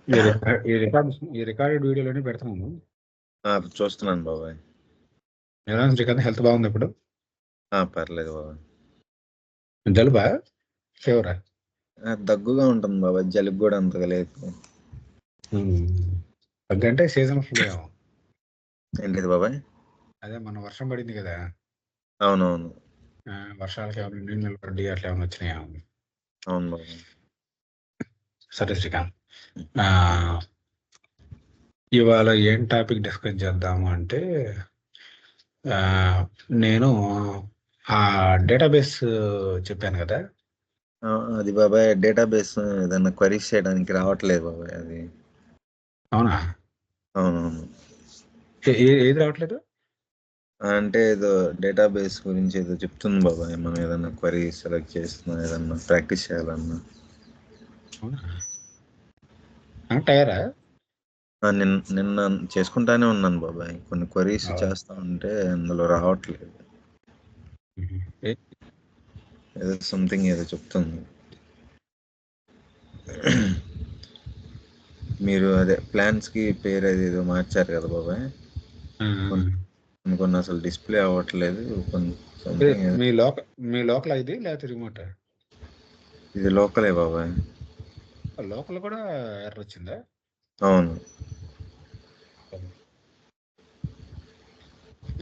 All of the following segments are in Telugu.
ఈ రికార్డెడ్ వీడియోలోనే పెడుతున్నాము. చూస్తున్నాను బాబాయ్. ఎలా ఉంది శ్రీకాంత్? హెల్త్ బాగుంది ఇప్పుడు? పర్లేదు బాబాయ్. జలుబా, ఫీవరా? దగ్గుగా ఉంటుంది బాబాయ్, జలుబు కూడా అంతగా లేదు. దగ్గు అంటే సీజన్ ఫ్లూ ఏమో. ఏంటిది బాబాయ్? అదే మన వర్షం పడింది కదా, అవునవును. వర్షాలకి ఏమైనా నీళ్ళు నిలబడి అట్లా ఏమైనా వచ్చినాయా? అవును బాబాయ్. సరే శ్రీకాంత్, ఇవాళ ఏం టాపిక్ డిస్కస్ చేద్దాము అంటే, నేను ఆ డేటాబేస్ చెప్పాను కదా. అది బాబాయ్ డేటాబేస్ ఏదన్నా క్వరీస్ చేయడానికి రావట్లేదు బాబాయ్ అది. అవునా? అవునవును. ఏది రావట్లేదు అంటే ఏదో డేటాబేస్ గురించి ఏదో చెప్తుంది బాబాయ్, మనం ఏదన్నా క్వరీ సెలెక్ట్ చేస్తున్నా, ఏదన్నా ప్రాక్టీస్ చేయాలన్నా. అవునా? టయరా? నిన్న చేసుకుంటానే ఉన్నాను బాబాయ్, కొన్ని క్వరీస్ చేస్తా ఉంటే అందులో రావట్లేదు. ఏదో సంథింగ్ ఏదో చెప్తుంది. మీరు అదే ప్లాన్స్ కి పేరు అది ఏదో మార్చారు కదా బాబాయ్, కొన్ని అసలు డిస్ప్లే అవ్వట్లేదు. మీ లోకల్ ఇది లేకపోతే రిమోట్? ఇది లోకలే బాబాయ్. లోకల్ కూడా ఎర్ర వచ్చిందా? అవును.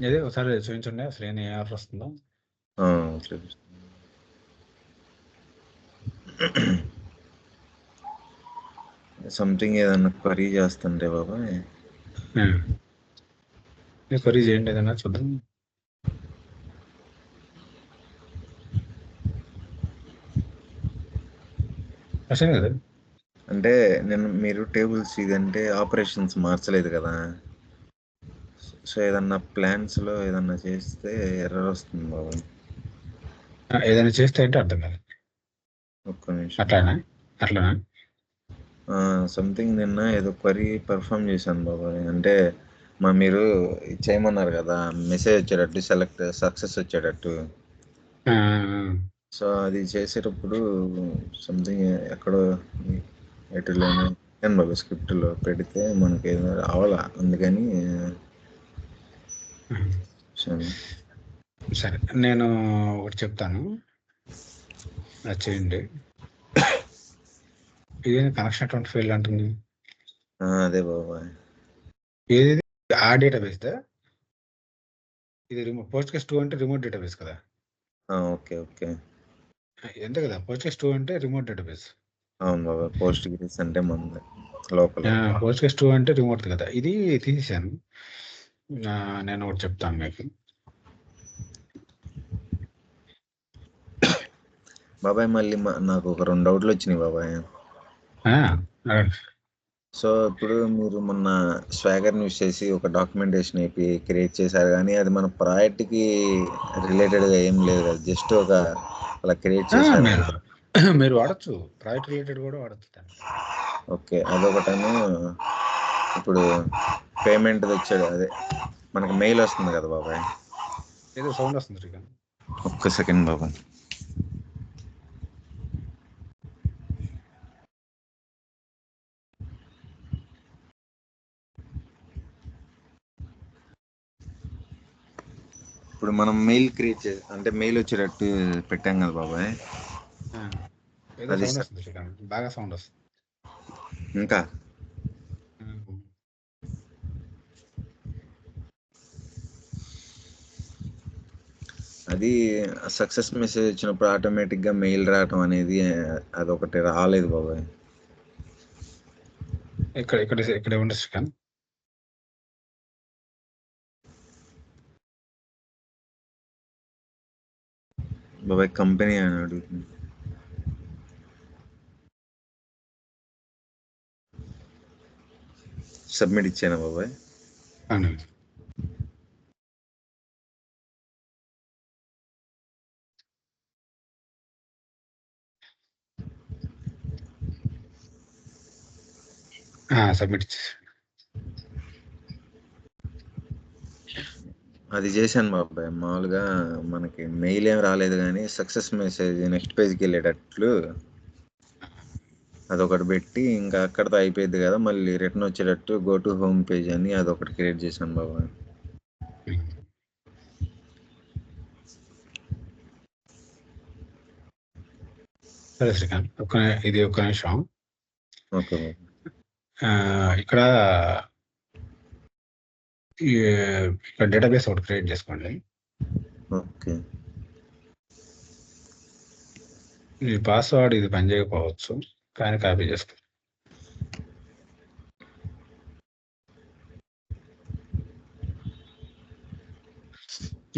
అదే ఒకసారి చూపించండి అసలు ఏ ఆఫర్ వస్తుందో. సంథింగ్ ఏదన్నా క్వరీ చేస్తుంటే బాబాయ్, క్వరీ చేయండి ఏదన్నా చూద్దాం. అసలు కదా, అంటే నేను మీరు టేబుల్స్ ఇదంటే ఆపరేషన్స్ మార్చలేదు కదా, సో ఏదన్నా ప్లాన్స్ లో ఏదన్నా చేస్తే ఎర్రర్ వస్తుంది బాబు. ఏదైనా చేస్తే అంటే అర్థం కాదు. ఒక్క నిమిషం. అట్లానా? సంథింగ్ నిన్న ఏదో క్వరీ పర్ఫామ్ చేశాను బాబాయ్. అంటే మీరు చేయమన్నారు కదా మెసేజ్ వచ్చేటట్టు, సక్సెస్ వచ్చేటట్టు. సో అది చేసేటప్పుడు సంథింగ్ ఎక్కడో ఎటులోనే బాబు స్క్రిప్ట్లో పెడితే మనకి ఏదో రావాలా, అందుకని. సరే, నేను ఒకటి చెప్తాను, అది చేయండి. ఇదే కనెక్షన్ అటువంటి ఫెయిల్ అంటుంది. అదే బాబాయ్. ఏది ఆ డేటాబేస్ దా? ఇది రిమోట్ పోస్ట్గ్రెస్ 2 అంటే రిమోట్ డేటాబేస్ కదా. Okay okay. ఎంత కదా, పోస్ట్గ్రెస్ 2 అంటే రిమోట్ డేటాబేస్. అవును బాబా, పోస్ట్గ్రెస్ అంటే మన లోకల్. పోస్ట్గ్రెస్ 2 అంటే రిమోట్ కదా. ఇది తీసేసాను. నేను ఒకటి చెప్తాను మీకు బాబాయ్. మళ్ళీ నాకు ఒక 2 డౌట్లు వచ్చినాయి బాబాయ్. సో ఇప్పుడు మీరు మొన్న స్వాగర్ యూస్ చేసి ఒక డాక్యుమెంటేషన్ ఏపీ క్రియేట్ చేశారు, కానీ అది మన ప్రాజెక్ట్కి రిలేటెడ్గా ఏం లేదు కదా, జస్ట్ ఒక అలా క్రియేట్ చేశారు. మీరు వాడచ్చు, ప్రాజెక్ట్ రిలేటెడ్ కూడా వాడచ్చు. ఓకే, అదొకటను. ఇప్పుడు పేమెంట్ వచ్చాడు, అదే మనకి మెయిల్ వస్తుంది కదా బాబాయ్. ఏదో సౌండ్ వస్తుంది. ఒక్క సెకండ్ బాబాయ్. ఇప్పుడు మనం మెయిల్ క్రియేట్ అంటే మెయిల్ వచ్చేటట్టు పెట్టాం కదా బాబాయ్. అది బాగా సౌండ్ వస్తుంది. ఇంకా అది సక్సెస్ మెసేజ్ వచ్చినప్పుడు ఆటోమేటిక్గా మెయిల్ రావటం అనేది అదొకటి రాలేదు బాబాయ్. ఇక్కడ ఉండొచ్చు కానీ బాబాయ్ కంపెనీ అని అడుగుతుంది. సబ్మిట్ ఇచ్చానా బాబాయ్? సబ్మిట్. అది చేశాను బాబాయ్. మామూలుగా మనకి మెయిల్ ఏం రాలేదు, కానీ సక్సెస్ మెసేజ్ నెక్స్ట్ పేజ్కి వెళ్ళేటట్లు అదొకటి పెట్టి ఇంకా అక్కడితో అయిపోయింది కదా, మళ్ళీ రిటర్న్ వచ్చేటట్టు గో టు హోమ్ పేజ్ అని అదొకటి క్రియేట్ చేశాను బాబా. సరే శ్రీకాంత్, ఇది ఒక నిమిషం. ఓకే బాబా. ఇక్కడ డేటాబేస్ ఒకటి క్రియేట్ చేసుకోండి. ఓకే. ఈ పాస్వర్డ్ ఇది పనిచేయకపోవచ్చు, కానీ కాపీ చేసుకో.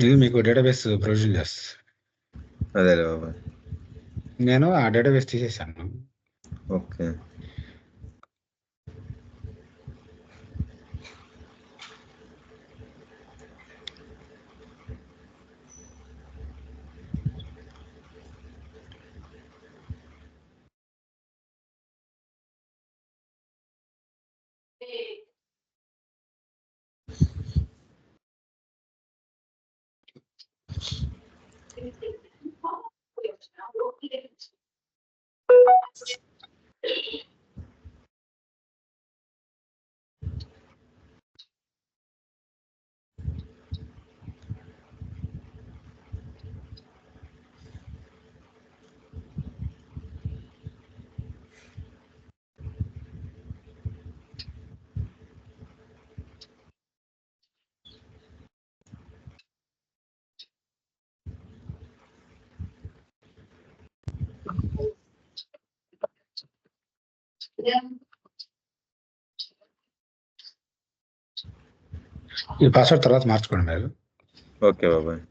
ఇది మీకు డేటాబేస్ ప్రొవిజన్ చేస్తుంది. అదే బాబా. నేను ఆ డేటాబేస్ తీసేసాను. ఓకే. ఈ పాస్వర్డ్ తర్వాత మార్చుకోండి మీరు. ఓకే బాబాయ్.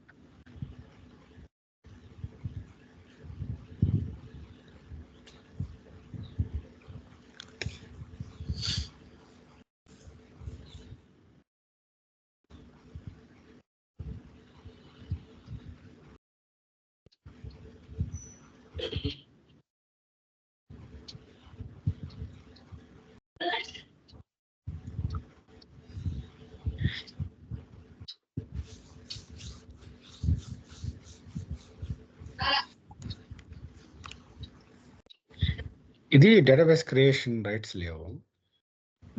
ఇది డేటాబేస్ క్రియేషన్ రైట్స్ లేవు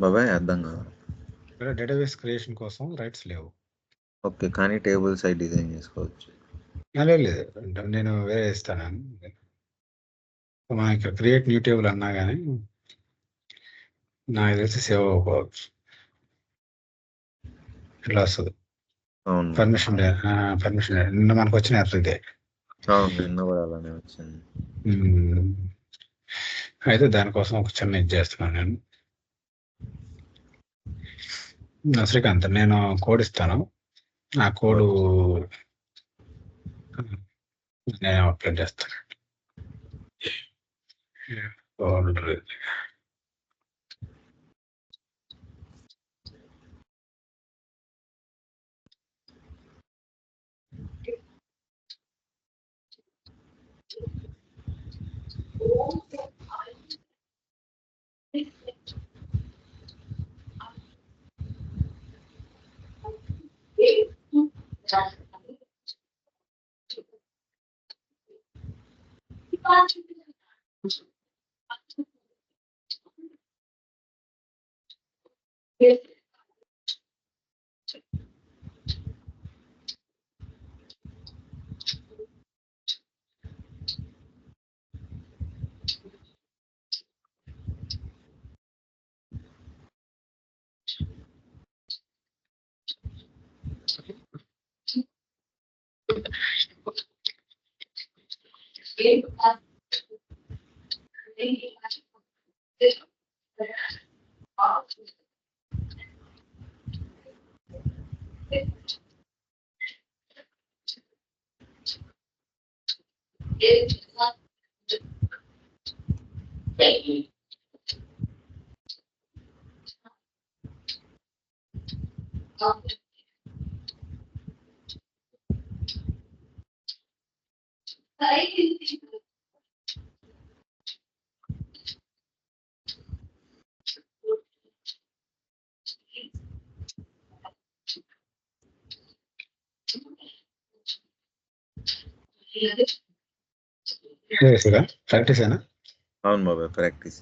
బాబాయ్, అర్థం కాదు. డేటాబేస్ క్రియేషన్ కోసం రైట్స్ లేవు. ఓకే, కానీ టేబుల్ సైడ్ డిజైన్ చేసుకోవచ్చు. లేదు, నేను వేరే ఇస్తాను. మనం ఇక్కడ క్రియేట్ న్యూ టేబుల్ అన్నా కానీ నాకు తెలిసి సేవ్ అవ్వకపోవచ్చు. ఇట్లా వస్తుంది అవును. పర్మిషన్ నిన్న మనకు వచ్చిన ఎర్ర ఇదే. అవును, నిన్న కూడా అలానే వచ్చింది. అయితే దానికోసం ఒక చిన్న ఇది చేస్తున్నాను నేను. శ్రీకాంత్, నేను కోడ్ ఇస్తాను. ఆ కోడ్ నేను అప్లోడ్ చేస్తాను. ప్రాక్టీస్ అయినా అవును బాబాయ్, ప్రాక్టీస్.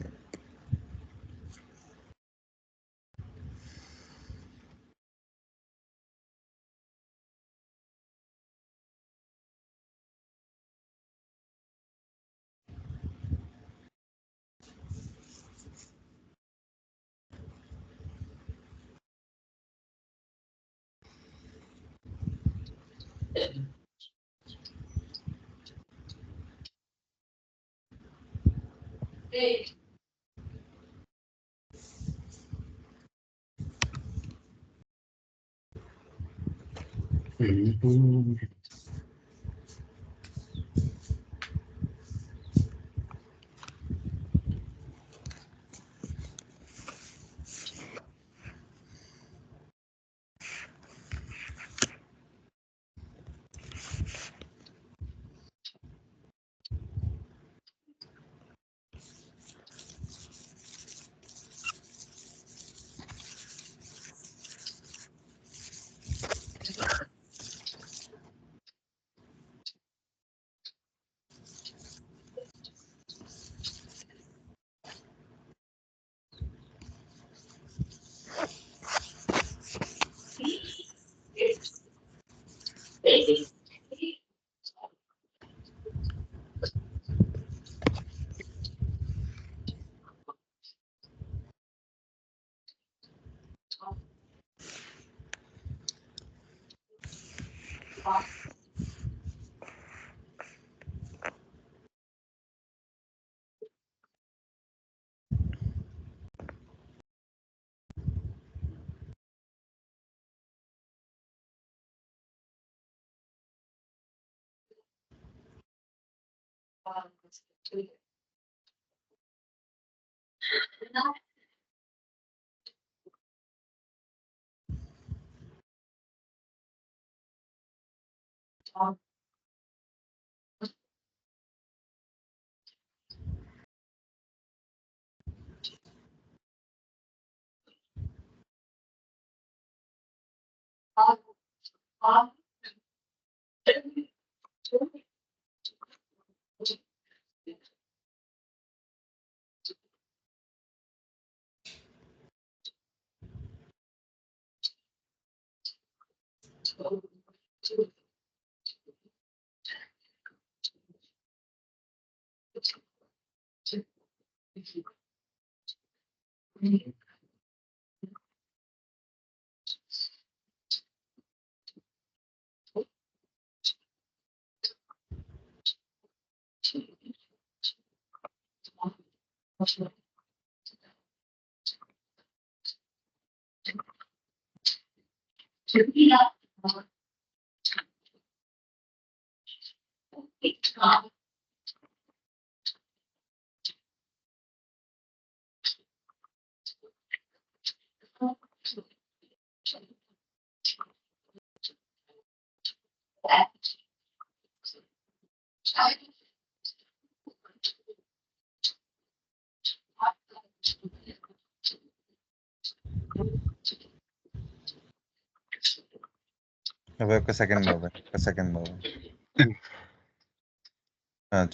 బాబాయ్ ఒక సెకండ్ బాబాయ్, ఒక సెకండ్ బాబాయ్.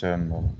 చూడండి బాబాయ్.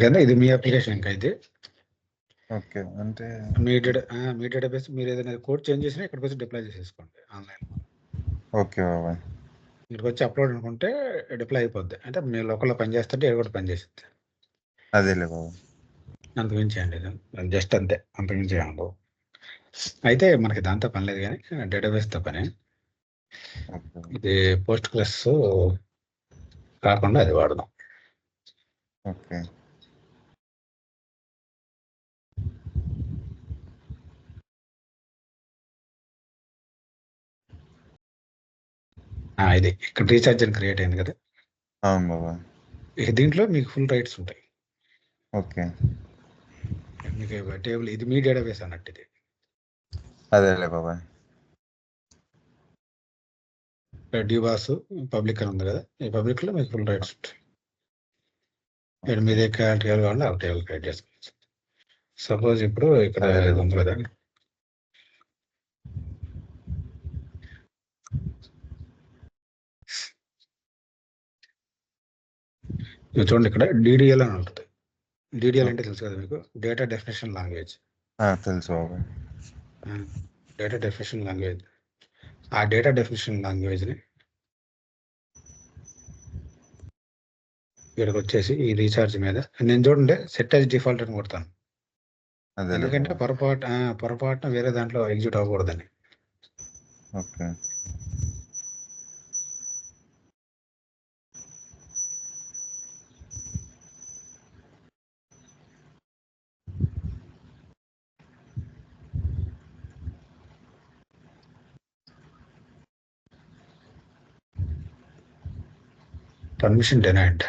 కదా ఇది మీ అప్లికేషన్ ఇంకా ఇది ఓకే, అంటే మీ డేటాబేస్ మీరు ఏదైనా కోడ్ చేంజ్ చేసినా ఇక్కడికి వచ్చి డిప్లాయ్ చేసేసుకోండి ఆన్లైన్. ఓకే బాబాయ్. ఇక్కడికి వచ్చి అప్లోడ్ అనుకుంటే డిప్లాయ్ అయిపోద్ది. అంటే మీ లోకల్లో పని చేస్తుంటే ఇది కూడా పని చేస్తుంది. అదేలే బాబాయ్. అంతకుమించి అండి జస్ట్ అంతే, అంతకుమించి ఏమో. అయితే మనకి దాంతో పని లేదు కానీ డేటాబేస్తో పని. ఓకే ఇది పోస్ట్ క్లాస్ కాకుండా అది వాడదాం. ఓకే ఇది ఇక్కడ రీఛార్జ్ అని క్రియేట్ అయింది కదా, అవును బాబా. దీంట్లో మీకు ఫుల్ రైట్స్ ఉంటాయి. ఓకే మీకు టేబుల్ ఇది మీ డేటాబేస్ అన్నట్టు. ఇది అదేలే బాబా. డ్యూబాస్ పబ్లిక్ అని ఉంది కదా, ఈ పబ్లిక్ లో మీకు ఫుల్ రైట్స్ ఉంటాయి. ఇక్కడ మీద టేబుల్ కావాలంటే ఆ టేబుల్ క్రియేట్ చేసుకోవచ్చు. సపోజ్ ఇప్పుడు ఇక్కడ అదేలే ఇది ఉంది కదా, ఇది చూడండి ఇక్కడ డిడిఎల్ అని ఉంటుంది. డిడిఎల్ అంటే తెలుసు కదా మీకు, డేటా డెఫినేషన్ లాంగ్వేజ్. తెలుసు బాబా. Data definition language. ఆ డేటా డెఫినేషన్ లాంగ్వేజ్ని ఇక్కడికి వచ్చేసి ఈ రీఛార్జ్ మీద నేను చూడండి సెట్ యాజ్ డిఫాల్ట్ అని కొడతాను. అదేలే ఎందుకంటే బాబా. పొరపాటున వేరే దాంట్లో ఎగ్జిక్యూట్ అవ్వకూడదని. Okay permission denied.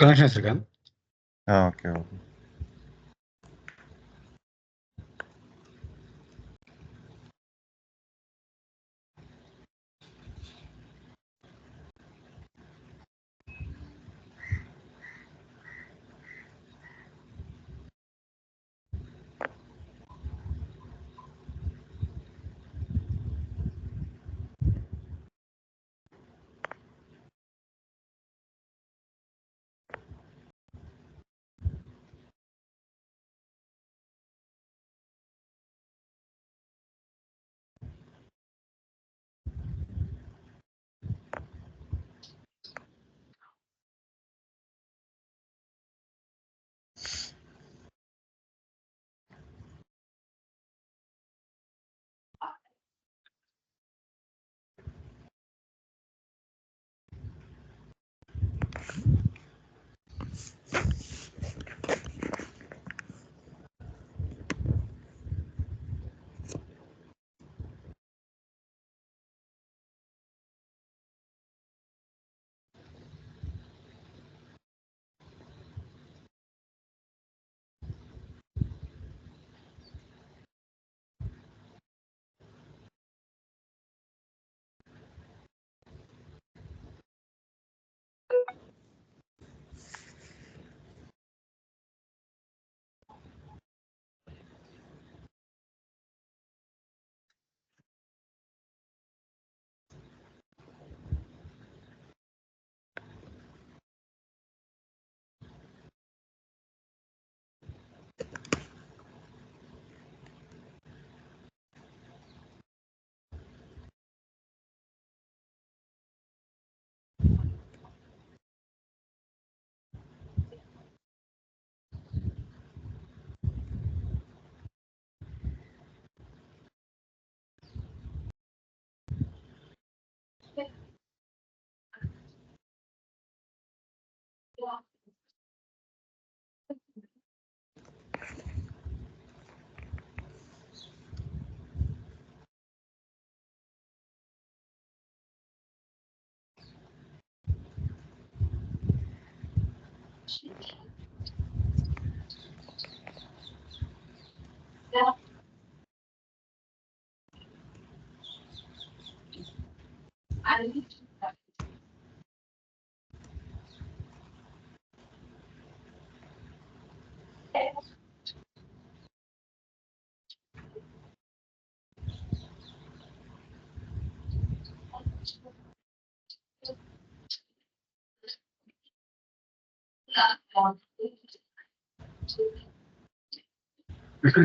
Connection Srikanth. Okay బాబా.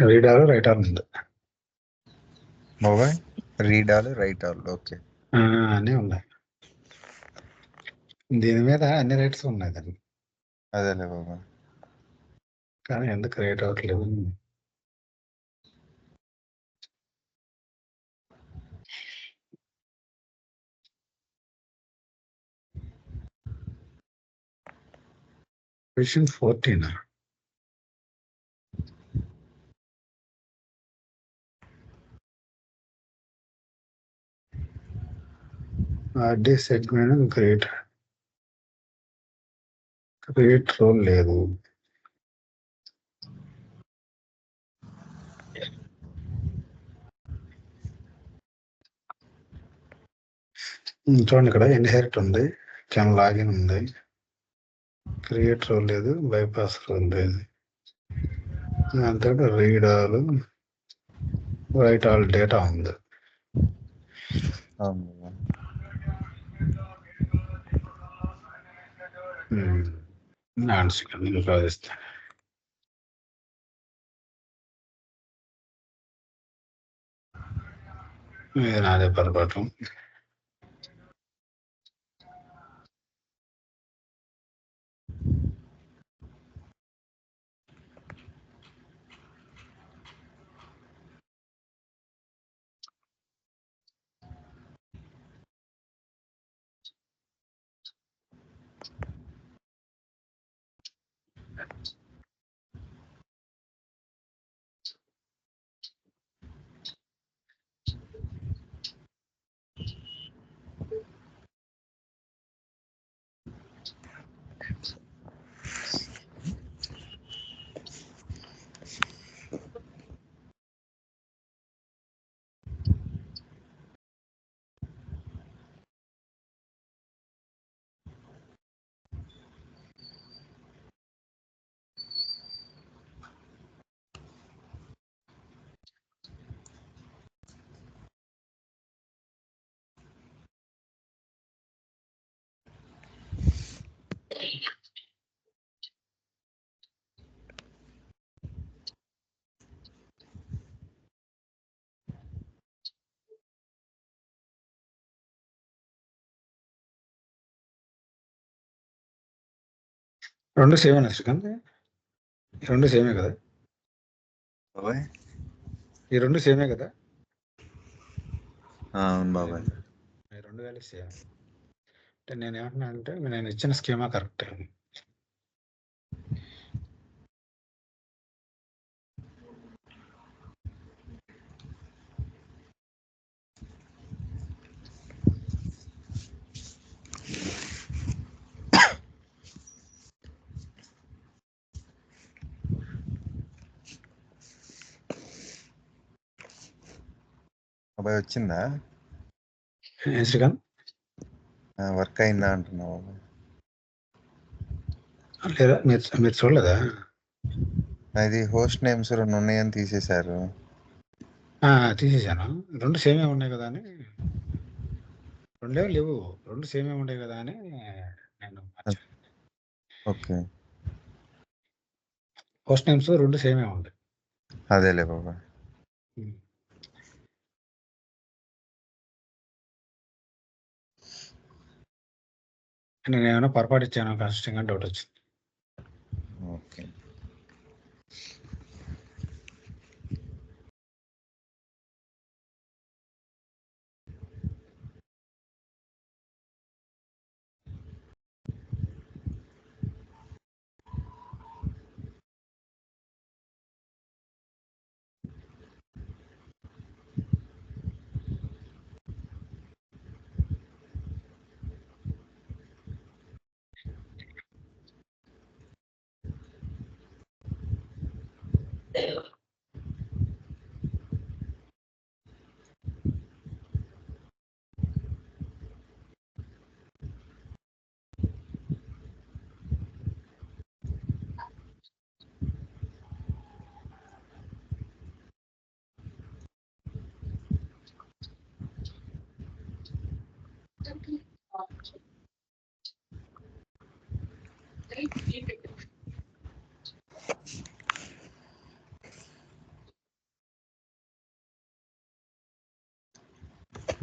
రీడ్ ఆల్ రైట్ ఆల్ ఉంది. బాబాయ్ read all write all. Okay అన్నీ ఉన్నాయి. దీని మీద అన్ని రైట్స్ ఉన్నాయి దాన్ని, అదేలే బాబాయ్. కానీ ఎందుకు రైట్ అవ్వట్లేదు? Question 14. RD segment create role లేదు. చూడండి, ఇక్కడ ఇన్హెరిట్ ఉంది, కెన్ లాగిన్ ఉంది, క్రియేట్ రోల్ లేదు, బైపాస్ రోల్ లేదు. అంతే read all write all data ఉంది. అవును బాబాయ్. నాన్ సెకండ్ ప్రవేశిస్తాను. ఇది నాదే పొరపాటు. రెండు సేమే శ్రీకాంత్, ఈ రెండు సేమే కదా? బాబాయ్ ఈ రెండు సేమే కదా? అవును బాబాయ్. ఈ రెండు వాల్యూస్ సేమ్. అంటే నేను ఏమంటున్నా అంటే, నేను ఇచ్చిన స్కీమా కరెక్ట్. బాబాయ్ వచ్చిందా? శ్రీకాంత్ వర్క్ అయిందా అంటున్నా బాబాయ్. లేదా మీరు చూడలేదా? అది హోస్ట్ నేమ్స్ రెండు ఉన్నాయని తీసేశారు. తీసేసాను. రెండు సేమే ఉన్నాయి కదా అని, రెండే లేవు, రెండు సేమే ఉన్నాయి కదా అని నేను ఓకే పోస్ట్ నేమ్స్ రెండు సేమే ఉంది. అదేలే బాబాయ్. నేను ఏమైనా పొరపాటు ఇచ్చాను కష్టంగా డౌట్ వచ్చింది. ఓకే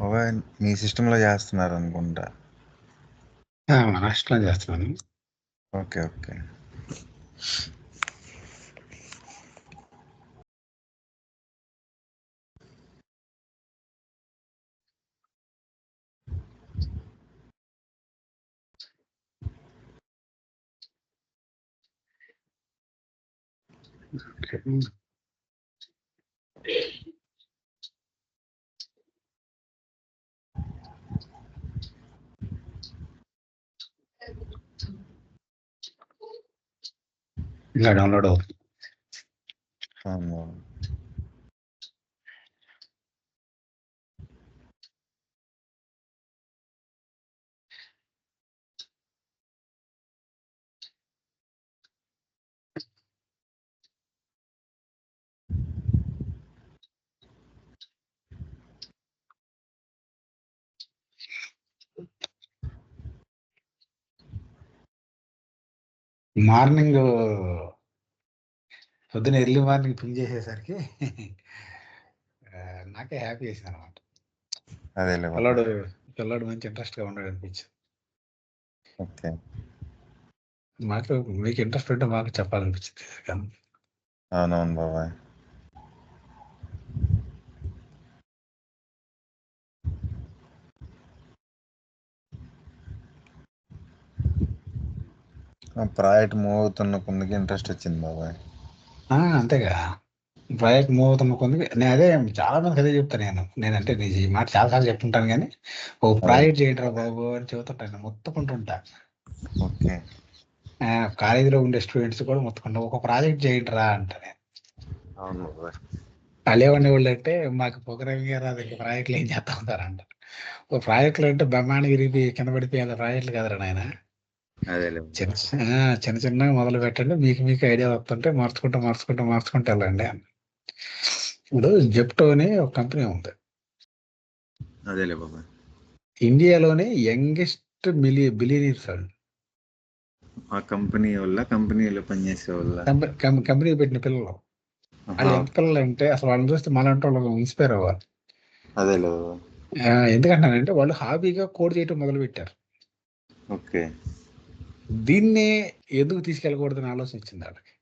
బాబాయ్ మీ సిస్టంలో చేస్తున్నారు అనుకుంటా. నష్టం చేస్తున్నాను. Okay okay. ఇంకా డౌన్లోడ్ అవుతుంది. అవును బాబాయ్. మార్నింగ్ పొద్దున ఎర్లీ మార్నింగ్ పింగ్ చేసేసరికి నాకే హ్యాపీ చేసింది అనమాట. అదేలే బాబాయ్. పిల్లాడు మంచి ఇంట్రెస్ట్గా ఉన్నాడు అనిపించింది. ఓకే. మీకు ఇంట్రెస్ట్ ఉంటే మాకు చెప్పాలనిపించింది. అవునవును బాబాయ్. ప్రాజెక్ట్ మూవ్ అవుతున్న కొందుకు ఇంట్రెస్ట్ వచ్చింది బాబాయ్. అంతేగా, ప్రాజెక్ట్ మూవ్ అవుతున్న కొందుకు నేను అదే చాలా మందికి అదే చెప్తాను. నేనంటే ఈ మాట చాలాసార్లు చెప్తుంటాను, కానీ ఓ ప్రాజెక్ట్ చేయటరా బాబు అని చెబుతుంటాను, మొత్తుకుంటుంటా. ఓకే. కాలేజీలో ఉండే స్టూడెంట్స్ కూడా మొత్తుకుంటా, ఒక ప్రాజెక్ట్ చేయటరా అంటారు. అవును బాబాయ్. అలేవని వాళ్ళు అంటే మాకు ప్రోగ్రామింగ్ రాదు, ఇంకా ప్రాజెక్టులు ఏం చేస్తా ఉంటారంట. ఓ ప్రాజెక్టులు అంటే బ్రహ్మాండ విరిగి కింద పడిపోయే ప్రాజెక్టులు కదరా నాయన. అదేలే చిన్న చిన్నగా మొదలు పెట్టండి, మీకు ఐడియా వస్తుంటే మార్చుకుంటూ వెళ్ళండి అని. ఇప్పుడు జెప్టో అని ఒక కంపెనీ ఉంది. అదేలే బాబాయ్. ఇండియాలోనే యంగెస్ట్ బిలియనీర్స్ వాళ్ళు. ఆ కంపెనీ వల్ల కంపెనీలో పనిచేసే వాళ్ళ కంపెనీ పెట్టిన పిల్లలు. వాళ్ళు ఎంత పిల్లలు అంటే అసలు వాళ్ళని చూస్తే మనలాంటి వాళ్ళు ఇన్స్పైర్ అవ్వాలి. అదేలే. ఎందుకంటానంటే వాళ్ళు హాబీగా కోడ్ చేయటం మొదలు పెట్టారు. ఓకే. దీన్నే ఎందుకు తీసుకెళ్ళకూడదని ఆలోచన వచ్చింది వాళ్ళకి.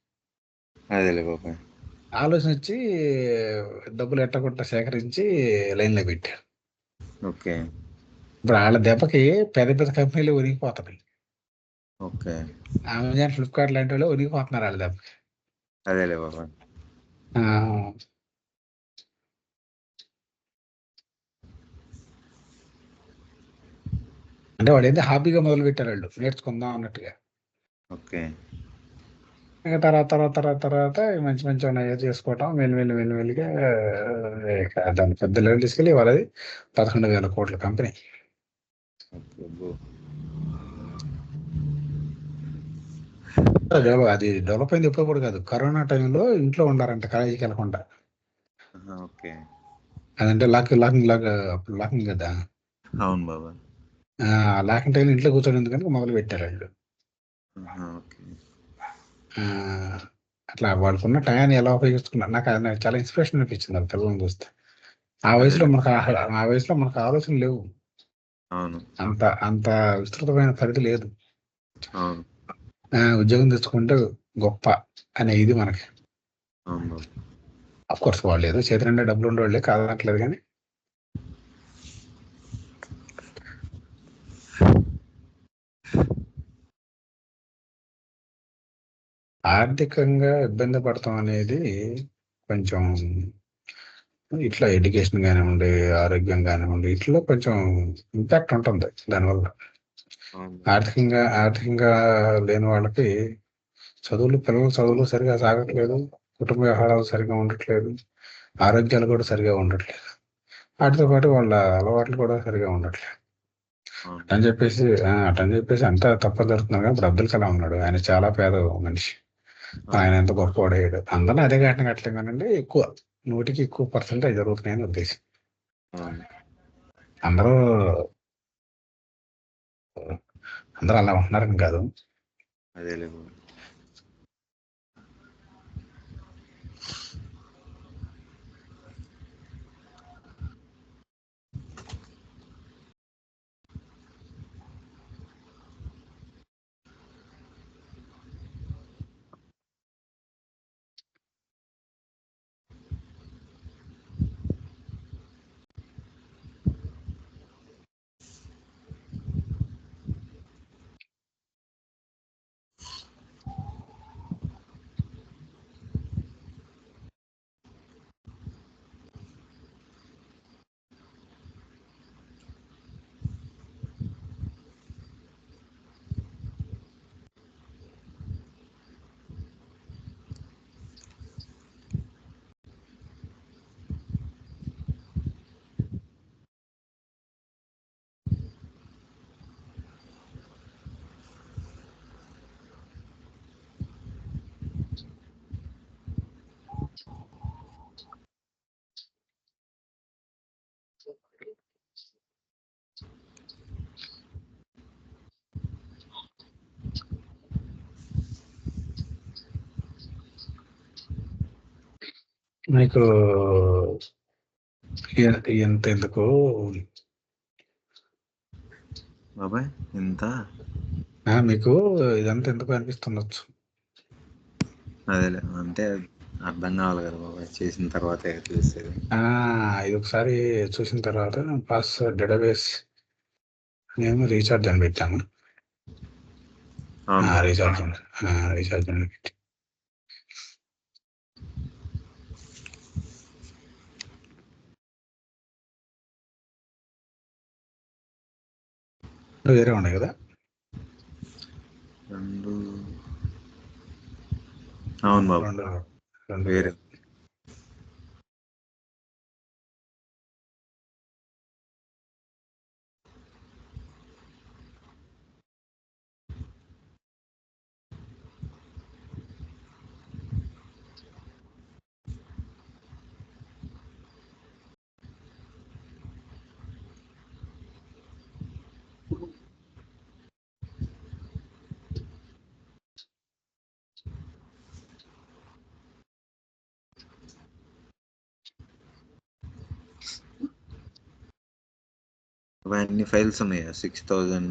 అదేలే బాబాయ్. ఆలోచన వచ్చి డబ్బులు ఎట్టకుండా సేకరించి లైన్లో పెట్టారు. ఓకే. ఇప్పుడు వాళ్ళ దెబ్బకి పెద్ద పెద్ద కంపెనీలు ఒరిగిపోతున్నాయి. ఓకే. అమెజాన్, ఫ్లిప్కార్ట్ లాంటి వాళ్ళు ఒరిగిపోతున్నారు వాళ్ళ దెబ్బకి. అదేలే బాబాయ్. అంటే వాడు ఏంటో హాబీగా మొదలు పెట్టారు, వాళ్ళు నేర్చుకుందాం అన్నట్టుగా. ఓకే. ఇంకా తర్వాత మంచి ఉన్నాయి చేసుకోవటం, మెల్లిగా దాన్ని పెద్ద లెవెల్ తీసుకెళ్ళి వాళ్ళది 11,000 కోట్ల కంపెనీ. అది డెవలప్ అయింది ఎప్పుడు కూడా కాదు, కరోనా టైంలో ఇంట్లో ఉండారంట కాలేజీకి వెళ్ళకుండా. ఓకే. అదంటే లాకింగ్ కదా. అవును బాబా. లాకింగ్ టైంలో ఇంట్లో కూర్చొని ఎందుకని మొదలు పెట్టారు వాళ్ళు. ఓకే. అట్లా వాళ్ళకున్న టైంని ఎలా ఉపయోగిస్తున్నారు, నాకు అది చాలా ఇన్స్పిరేషన్ అనిపించింది ఆ పిల్లల్ని చూస్తే. ఆ వయసులో మనకు ఆలోచన లేవు. అవును. అంత విస్తృతమైన పరిధి లేదు. అవును. ఉద్యోగం తెచ్చుకుంటే గొప్ప అనే ఇది మనకి. అవును. అఫ్ కోర్స్ వాళ్ళు ఏదో చేతి నిండా డబ్బులు ఉండేవాళ్ళే కాదనట్లేదు, కానీ ఆర్థికంగా ఇబ్బంది పడతాం అనేది కొంచెం ఇట్లా ఎడ్యుకేషన్ కానివ్వండి, ఆరోగ్యం కానివ్వండి, ఇట్లా కొంచెం ఇంపాక్ట్ ఉంటుంది దానివల్ల. ఆర్థికంగా లేని వాళ్ళకి పిల్లల చదువులు సరిగా సాగట్లేదు, కుటుంబ వ్యవహారాలు సరిగా ఉండట్లేదు, ఆరోగ్యాలు కూడా సరిగా ఉండట్లేదు, వాటితో పాటు వాళ్ళ అలవాట్లు కూడా సరిగా ఉండట్లేదు. అటని చెప్పేసి అంతా తప్ప జరుగుతున్నారు. కానీ ఇప్పుడు అబ్దుల్ కలాం ఉన్నాడు, ఆయన చాలా పేద మనిషి, ఆయన ఎంత గొప్పవాడయ్యాడు. అందరినీ అదే ఘటన కట్టలేం కానండి, నూటికి ఎక్కువ పర్సెంట్ జరుగుతున్నాయని ఉద్దేశం. అందరూ అందరూ అలా ఉంటున్నారని కాదు. అదేలే బాబు. మీకు ఎంత ఎందుకు బాబాయ్ ఇంత మీకు ఇదంతా ఎందుకు అనిపిస్తుండొచ్చు. అదేలే అంటే అర్థం కావాలి కదా బాబాయ్, చేసిన తర్వాతే తెలుస్తుంది. ఇది ఒకసారి చూసిన తర్వాత పాస్ డేటాబేస్ నేను రీఛార్జ్ అని పెట్టాను. అవును బాబు. రీఛార్జ్ అని పెట్టి వేరే ఉన్నాయి కదా. రెండు అవును బాబు, రెండు వేరే. అన్ని ఫైల్స్ ఉన్నాయా 6000?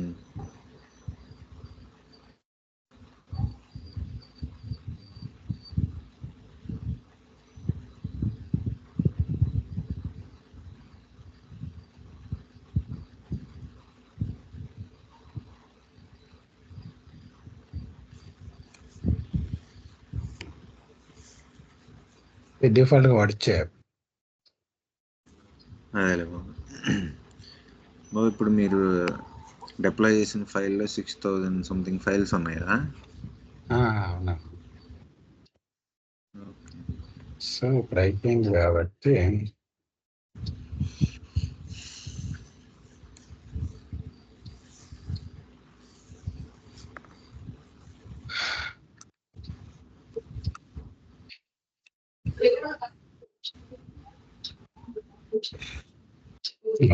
డిఫాల్ట్గా వాడిచ్చే అదేలే బాబు. బాబు ఇప్పుడు మీరు డిప్లాయ్ చేసిన ఫైల్లో 6000 సంథింగ్ ఫైల్స్ ఉన్నాయి కదా. అవునా. సో ఇప్పుడు అయిపోయింది కాబట్టి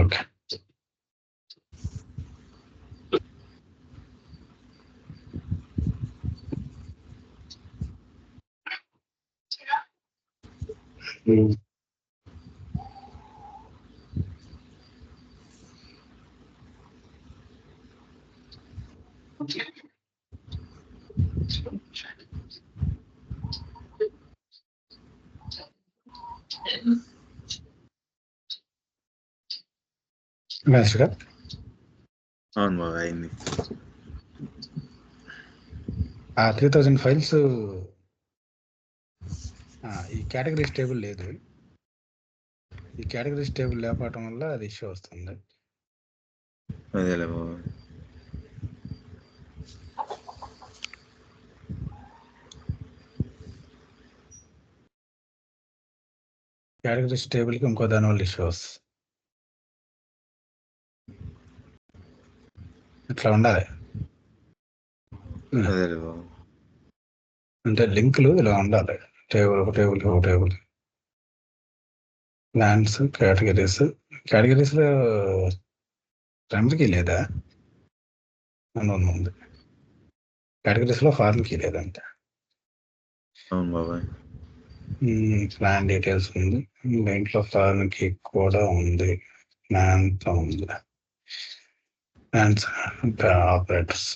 ఓకే. అవును బాబు, అయింది. 3000 ఫైల్స్ ఈ కేటగిరీస్ టేబుల్ లేదు. ఈ కేటగిరీస్ టేబుల్ లేకపోవటం వల్ల అది ఇష్యూ వస్తుంది. అదేలే బాబు. కేటగిరీస్ టేబుల్కి ఇంకో దాని వల్ల ఇష్యూ వస్తుంది. ఇట్లా ఉండాలి. అదేలే బాబు. అంటే లింకులు ఇలా ఉండాలి. టేబుల్ ప్లాన్స్ కేటగిరీస్లో ప్రైమరీకి లేదా అని ఉంది. కేటగిరీస్లో ఫారిన్ కీ లేదంటే అవును బాబాయ్. ప్లాన్ డీటెయిల్స్ ఉంది. దీంట్లో ఫారిన్ కీ కూడా ఉంది. ప్లాన్స్ ఉంది. Plans operators.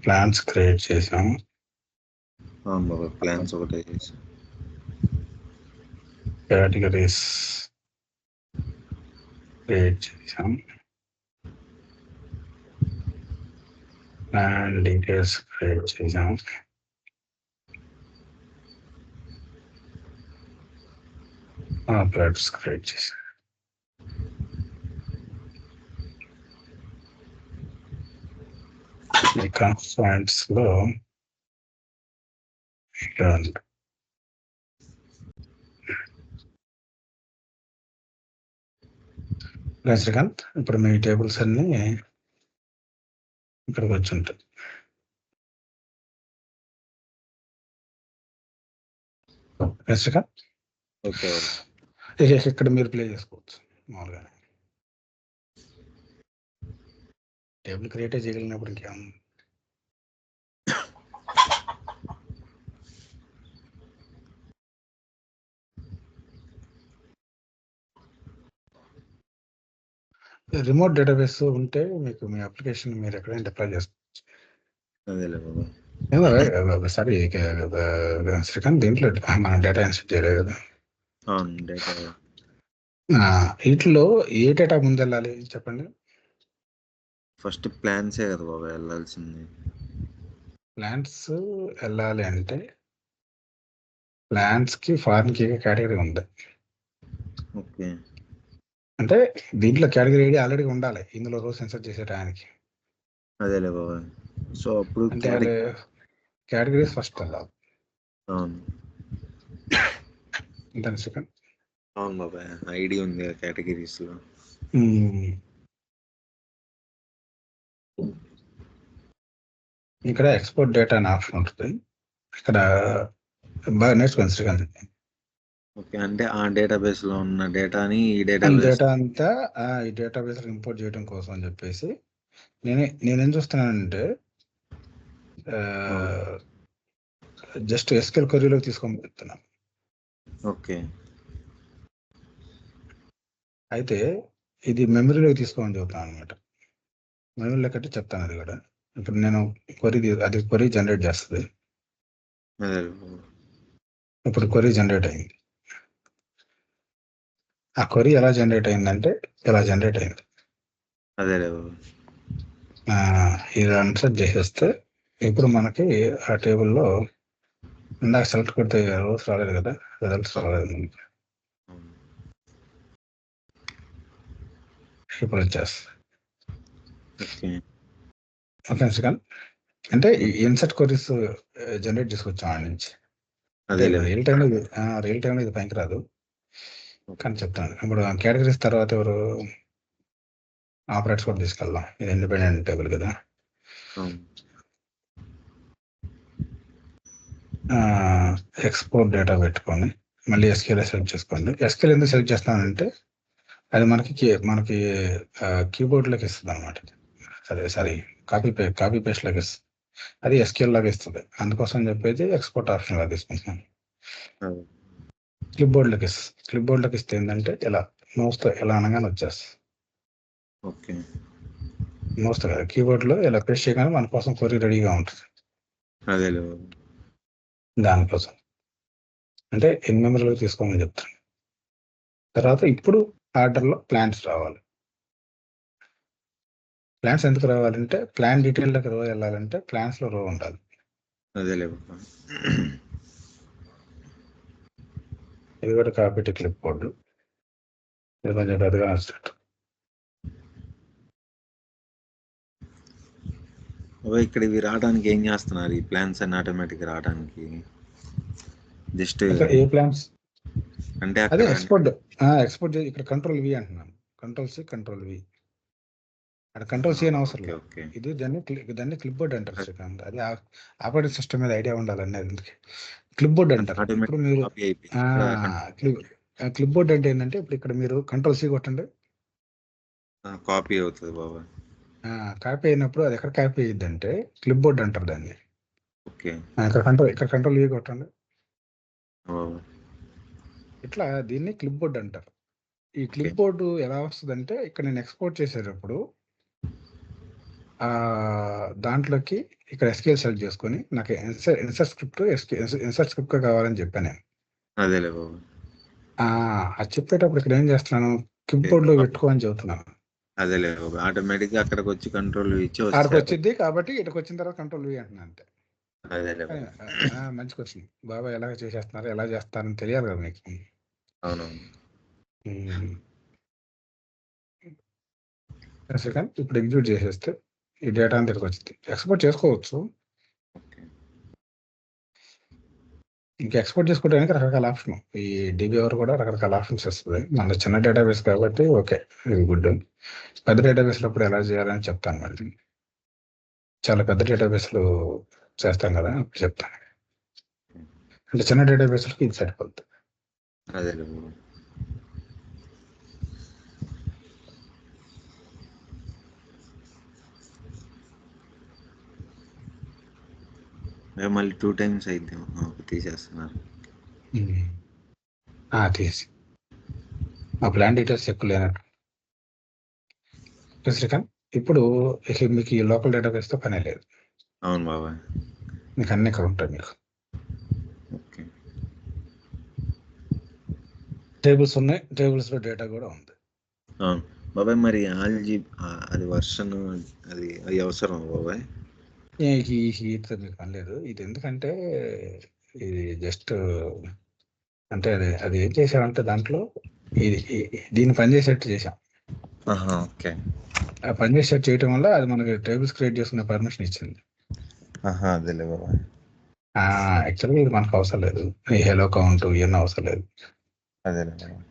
ప్లాన్స్ క్రియేట్ చేసాము. అవును బాబాయ్, ప్లాన్స్ ఒకటే చేసి కేటగిరీస్ క్రియేట్ చేసాం. ప్లాన్ డీటెయిల్స్ క్రియేట్ చేసాం. ఆపరేటర్స్ క్రియేట్ చేసాం. ఈ కాన్స్టెంట్స్ లో ఇక్కడ ఉంది. శ్రీకాంత్, ఇప్పుడు మీ టేబుల్స్ అన్ని ఇక్కడికి వచ్చి ఉంటాయి. శ్రీకాంత్, ఓకే ఇక్కడ మీరు ప్లే చేసుకోవచ్చు. మామూలుగా టేబుల్ క్రియేట్ చేయగలిగినప్పుడు ఇంకేముంది. రిమోట్ డేటాబేస్ ఉంటే మీకు మీ అప్లికేషన్ మీరు ఎక్కడైనా డిప్లాయ్ చేసుకోవచ్చు. అదేలే బాబాయ్. సరే శ్రీకాంత్, దీంట్లో మనం డేటా ఇన్సర్ట్ చేయలేదు కదా. అవును, డేటా వీటిలో ఏ డేటా ముందు వెళ్ళాలి చెప్పండి. ఫస్ట్ ప్లాన్సే కదా బాబాయ్ వెళ్ళాల్సింది. ప్లాన్స్ వెళ్ళాలి అంటే ప్లాన్స్ కి ఫారిన్ కీ కేటగిరీ ఉంది. ఓకే, అంటే దీంట్లో కేటగిరీ ఐడి ఆల్రెడీ ఉండాలి ఇందులో రోజు ఇన్సర్ట్ చేసే టైంకి. అదేలే బాబాయ్. సో అప్పుడు అంటే కేటగిరీస్ ఫస్ట్ వెళ్ళాలి. అవును అంతే శ్రీకాంత్. అవును బాబాయ్, ఐడి ఉంది కేటగిరీస్ లో. ఇక్కడ ఎక్స్పోర్ట్ డేటా అనే ఆప్షన్ ఉంటుంది. ఇక్కడ బాగా నేర్చుకోండి శ్రీకాంత్. ఓకే, అంటే ఆ డేటాబేస్ లో ఉన్న డేటాని ఈ డేటాబేస్ డేటా అంతా ఈ డేటాబేస్ ఇంపోర్ట్ చేయడం కోసం అని చెప్పేసి నేనేం చూస్తున్నానంటే జస్ట్ ఎస్క్యూఎల్ క్వరీలోకి తీసుకొని చెప్తున్నాను. ఓకే, అయితే ఇది మెమరీలోకి తీసుకోమని చెబుతాను అనమాట. మెమరీలో కట్టి చెప్తాను. అది కూడా ఇప్పుడు నేను అది క్వరీ జనరేట్ చేస్తుంది. ఇప్పుడు క్వరీ జనరేట్ అయింది. ఆ క్వరీ ఎలా జనరేట్ అయిందంటే ఇలా జనరేట్ అయింది. ఇది ఆన్సర్ చేసేస్తే ఇప్పుడు మనకి ఆ టేబుల్లో ఇందాక సెలెక్ట్ కొడితే రోజు రాలేదు కదా, రిజల్ట్స్ రాలేదు మనకి. ఇప్పుడు వచ్చేస్తుంది. ఓకే శ్రీకాంత్, అంటే ఇన్సర్ట్ క్వరీస్ జనరేట్ చేసుకొచ్చాం ఆడ నుంచి. రియల్ టైంలో ఇది పనికి రాదు కానీ చెప్తాను. ఇప్పుడు కేటగిరీస్ తర్వాత ఎవరు ఆపరేటర్స్ కూడా తీసుకెళ్దాం. ఇది ఇండిపెండెంట్ టేబుల్ కదా. ఎక్స్పోర్ట్ డేటా పెట్టుకొని మళ్ళీ ఎస్క్యూఎల్ సెలెక్ట్ చేసుకోండి. ఎస్క్యూఎల్ ఎందుకు సెలెక్ట్ చేస్తానంటే అది మనకి కీబోర్డ్లోకి ఇస్తుంది అనమాట. సారీ కాపీ పేస్ట్లోకి ఇస్తుంది. అది ఎస్క్యూఎల్ లాగా ఇస్తుంది. అందుకోసం చెప్పేసి ఎక్స్పోర్ట్ ఆప్షన్ లాగా తీసుకుంటున్నాను. క్లిప్బోర్డ్లోకి ఇస్తే ఏంటంటే ఇలా మౌస్తో ఎలా అనగానే వచ్చేస్తుంది. మౌస్తో కదా, కీబోర్డ్లో ఇలా ప్రెస్ చేయగానే మన కోసం క్వరీ రెడీగా ఉంటుంది. దానికోసం అంటే ఇన్ మెమరీలో తీసుకోమని చెప్తాను. తర్వాత ఇప్పుడు ఆర్డర్లో ప్లాన్స్ రావాలి. ప్లాన్స్ ఎందుకు రావాలంటే ప్లాన్ డీటెయిల్లోకి రో వెళ్ళాలంటే ప్లాన్స్లో రో ఉండాలి. ఇది కూడా కాపీ క్లిప్ బోర్డు. ఇది కొంచెం పెద్దగా నచ్చినట్టు. ఇక్కడ ఇవి రావడానికి ఏం చేస్తున్నారు? ఈ ప్లాన్స్ అన్ని ఆటోమేటిక్ రావడానికి జస్ట్ ఏ ప్లాన్స్ అంటే అదే ఎక్స్పోర్ట్ ఇక్కడ కంట్రోల్ వి అంటున్నాను. కంట్రోల్-C, కంట్రోల్-V. అక్కడ కంట్రోల్-C అని అవసరం ఓకే లేదు. ఓకే ఇది దాన్ని క్లిప్ బోర్డ్ అంటారు శ్రీకాంత్. అది ఆపరేటింగ్ సిస్టమ్ మీద ఐడియా ఉండాలండి అందుకే. క్లిప్ బోర్డ్ అంటారు. ఇప్పుడు మీరు కాపీ అయిపోయింది క్లిప్ బోర్డ్ అంటే ఏంటంటే ఇప్పుడు ఇక్కడ మీరు కంట్రోల్-C కొట్టండి. కాపీ అవుతుంది బాబా. కాపీ అయినప్పుడు అది ఎక్కడ కాపీ అయ్యిద్ది అంటే క్లిప్ బోర్డ్ అంటారు దాన్ని. ఓకే ఇక్కడ కంట్రోల్-V కొట్టండి. బాబా. ఇట్లా దీన్ని క్లిప్ బోర్డ్ అంటారు. ఈ ఓకే క్లిప్ బోర్డు ఎలా వస్తుందంటే ఇక్కడ నేను ఎక్స్పోర్ట్ చేసేటప్పుడు దాంట్లోకి ఇక్కడ ఎస్కేఎల్ సెలెక్ట్ చేసుకొని నాకు ఇన్సర్ట్ స్క్రిప్ట్ కావాలని చెప్పాను నేను. అదేలే బాబా. అది చెప్పేటప్పుడు ఇక్కడ ఏం చేస్తున్నాను, క్లిప్ బోర్డ్ లో పెట్టుకో అని చెబుతున్నాను. అదేలే బాబా, ఆటోమేటిక్ గా అక్కడికి వచ్చి కంట్రోల్ ఇచ్చి ఆడికి వచ్చింది కాబట్టి ఇక్కడికి వచ్చిన తర్వాత కంట్రోల్-V అంటున్నా అంతే. అదేలే బాబా. మంచి క్వశ్చన్ బాబా. ఎలా చేసేస్తున్నారు, ఎలా చేస్తారని తెలియాలి కదా మీకు. అవునవును. సెకండ్ ఇప్పుడు ఎగ్జిక్యూట్ చేసేస్తే ఈ డేటా అంతా ఇక్కడికి వచ్చింది. ఎక్స్పోర్ట్ చేసుకోవచ్చు. ఓకే ఇంకా ఎక్స్పోర్ట్ చేసుకోవడానికి రకరకాల ఆప్షన్. ఈ DBవర్ కూడా రకరకాల ఆప్షన్స్ ఇస్తుంది. మన చిన్న డేటాబేస్ కాబట్టి ఓకే, ఇది గుడ్. పెద్ద డేటాబేస్లో అప్పుడు ఎలా చేయాలని చెప్తాను. మళ్ళీ చాలా పెద్ద డేటాబేస్లు చేస్తాం కదా, అప్పుడు చెప్తాను. అంటే చిన్న డేటాబేస్లకి ఇది సరిపోద్ది. అదేలే బాబా. మళ్ళీ 2 times అయితే తీసేస్తున్నారు. తీసి ఆ ప్లాన్ డీటెయిల్స్ ఎక్కువ లేనట్టు. శ్రీకాంత్ ఇప్పుడు మీకు ఈ లోకల్ డేటాబేస్తో పనే లేదు. అవును బాబా. మీకు అన్ని ఇక్కడ ఉంటాయి. మీకు ఓకే టేబుల్స్ ఉన్నాయి, టేబుల్స్లో డేటా కూడా ఉంది. అవును బాబాయ్. మరి అది వర్షన్ అది అవసరం బాబాయ్? ఇది మీకు పనిలేదు. ఇది ఎందుకంటే ఇది జస్ట్ అంటే అది ఏం చేసామంటే దాంట్లో దీన్ని పనిచేసేట్టు చేసాం. ఓకే. ఆ పనిచేసేట్టు చేయటం వల్ల అది మనకి టేబుల్స్ క్రియేట్ చేసుకునే పర్మిషన్ ఇచ్చింది. అదేలే బాబా. యాక్చువల్గా ఇది మనకు అవసరం లేదు. ఈ హెలో కౌంట్ ఇవన్నీ అవసరం లేదు. అదేలే బాబా.